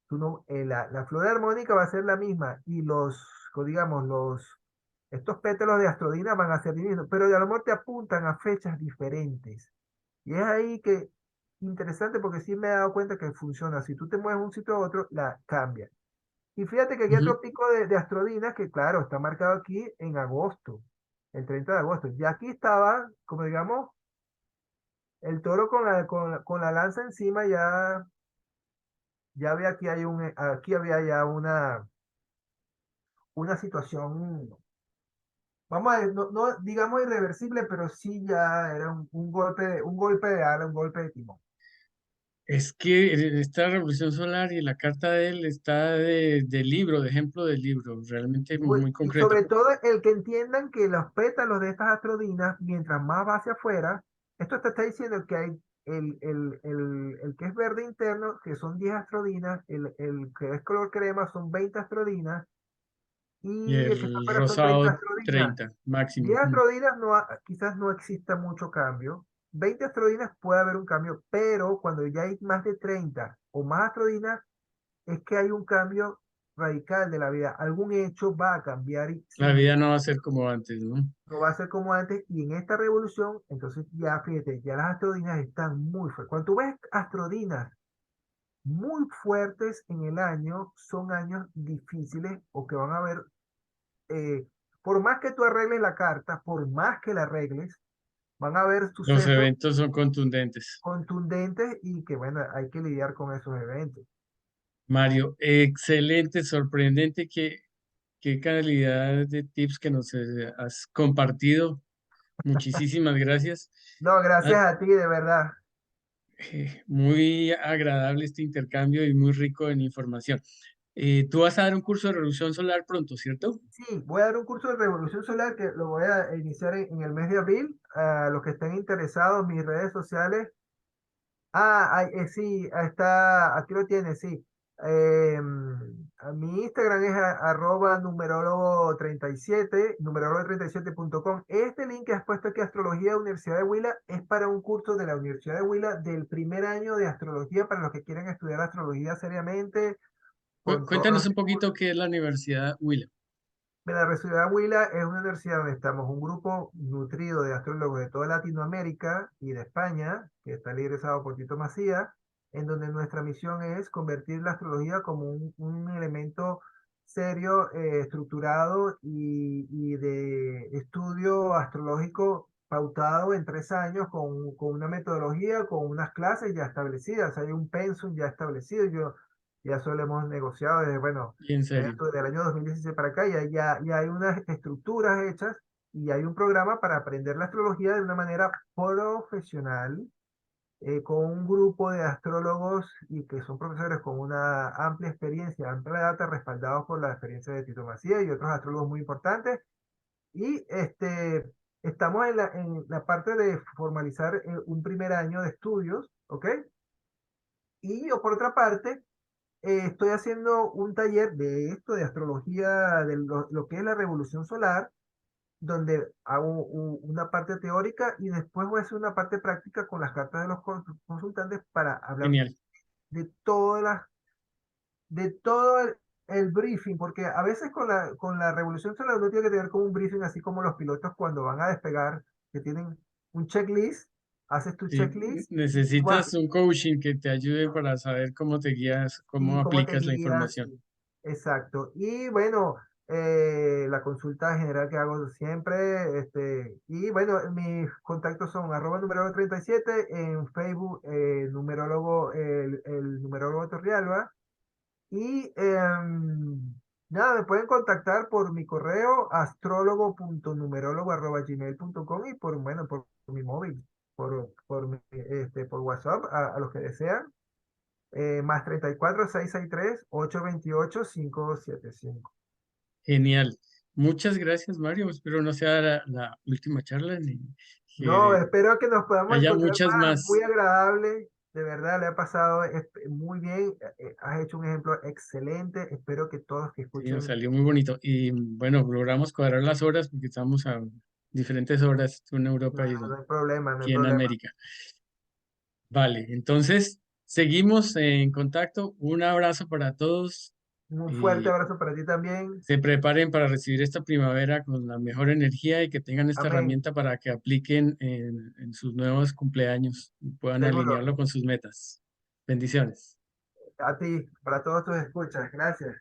tú no, la flor armónica va a ser la misma y digamos, estos pétalos de astrodina van a ser divinos, pero a lo mejor te apuntan a fechas diferentes. Y es ahí que, interesante porque sí me he dado cuenta que funciona. Si tú te mueves de un sitio a otro, la cambia. Y fíjate que aquí hay Ujú. otro pico de astrodinas que, claro, está marcado aquí en agosto, el 30 de agosto. Ya aquí estaba, como digamos, el toro con la lanza encima, ya había aquí había ya una situación, vamos a ver, no digamos irreversible, pero sí ya era un golpe de ala, un golpe de timón. Es que esta revolución solar y la carta de él está de libro, de ejemplo de libro, realmente muy Y concreto. sobre todo el que entiendan que los pétalos de estas astrodinas, mientras más va hacia afuera, esto te está diciendo que hay el que es verde interno, que son 10 astrodinas, el que es color crema son 20 astrodinas, Y y el que está el afuera son 30 rosado astrodinas. 30 máximo. 10 astrodinas no, quizás no exista mucho cambio. 20 astrodinas puede haber un cambio, pero cuando ya hay más de 30 o más astrodinas, es que hay un cambio radical de la vida. Algún hecho va a cambiar y La sin vida no va a ser como antes, ¿no? no va a ser como antes. Y en esta revolución, entonces ya fíjate, ya las astrodinas están muy fuertes. Cuando tú ves astrodinas muy fuertes en el año, son años difíciles o que van a haber, eh, por más que tú arregles la carta, por más que la arregles, van a haber Los sucesos eventos son contundentes. contundentes y que, bueno, hay que lidiar con esos eventos. Mario, excelente, sorprendente, qué calidad de tips que nos has compartido. Muchísimas gracias. No, Ah, gracias a ti, de verdad. muy agradable este intercambio y muy rico en información. Tú vas a dar un curso de revolución solar pronto, ¿cierto? Sí, voy a dar un curso de Revolución Solar que lo voy a iniciar en el mes de abril. A los que estén interesados, mis redes sociales. Sí, está, aquí lo tienes, sí. Mi Instagram es arroba numerólogo 37, numerólogo37.com. Este link que has puesto aquí, Astrología Universidad de Huila, es para un curso de la Universidad de Huila del primer año de astrología para los que quieren estudiar astrología seriamente, con todos Cuéntanos los un poquito recursos. qué es la Universidad Huila. La Universidad Huila es una universidad donde estamos un grupo nutrido de astrólogos de toda Latinoamérica y de España, que está liderizado por Tito Macías, en donde nuestra misión es convertir la astrología como un elemento serio, estructurado y de estudio astrológico pautado en 3 años con una metodología, con unas clases ya establecidas. Hay un pensum ya establecido. Ya eso lo hemos negociado desde, bueno, Y en serio. del año 2016 para acá, ya hay unas estructuras hechas y hay un programa para aprender la astrología de una manera profesional, con un grupo de astrólogos y que son profesores con una amplia experiencia, amplia data, respaldados por la experiencia de Tito Macías y otros astrólogos muy importantes. Y estamos en la parte de formalizar un primer año de estudios, ¿ok? Y yo, por otra parte, estoy haciendo un taller de esto, de astrología, de lo que es la revolución solar, donde hago una parte teórica y después voy a hacer una parte práctica con las cartas de los consultantes para hablar Genial. de todas las, de todo el briefing, porque a veces con la revolución solar uno tiene que tener como un briefing, así como los pilotos cuando van a despegar, que tienen un checklist, haces tu Sí, checklist y necesitas un coaching que te ayude para saber cómo te guías, cómo y cómo te aplicas la guías. información. Sí. Exacto. Y bueno, la consulta general que hago siempre, y bueno, mis contactos son arroba numerólogo 37 en Facebook, el numerólogo Torrialba. Y nada, me pueden contactar por mi correo astrólogo.numerólogo@gmail.com y por, bueno, por mi móvil, por WhatsApp, a los que desean. Más 34 663 828 575. Genial. Muchas gracias, Mario. Espero no sea la última charla ni No, que espero que nos podamos haya encontrar muchas más. Muy más. agradable, de verdad, le ha pasado muy bien. Has hecho un ejemplo excelente. Espero que todos que Sí, nos escuchen, salió muy bonito. Y bueno, logramos cuadrar las horas porque estamos a diferentes horas, tú en Europa no, y yo no hay problema, no hay aquí en problema. América. Vale, entonces seguimos en contacto. Un abrazo para todos Un fuerte y abrazo para ti también. se preparen para recibir esta primavera con la mejor energía y que tengan esta Amén. herramienta para que apliquen en sus nuevos cumpleaños y puedan Seguro. alinearlo con sus metas. Bendiciones. A ti, para todos tus escuchas. Gracias.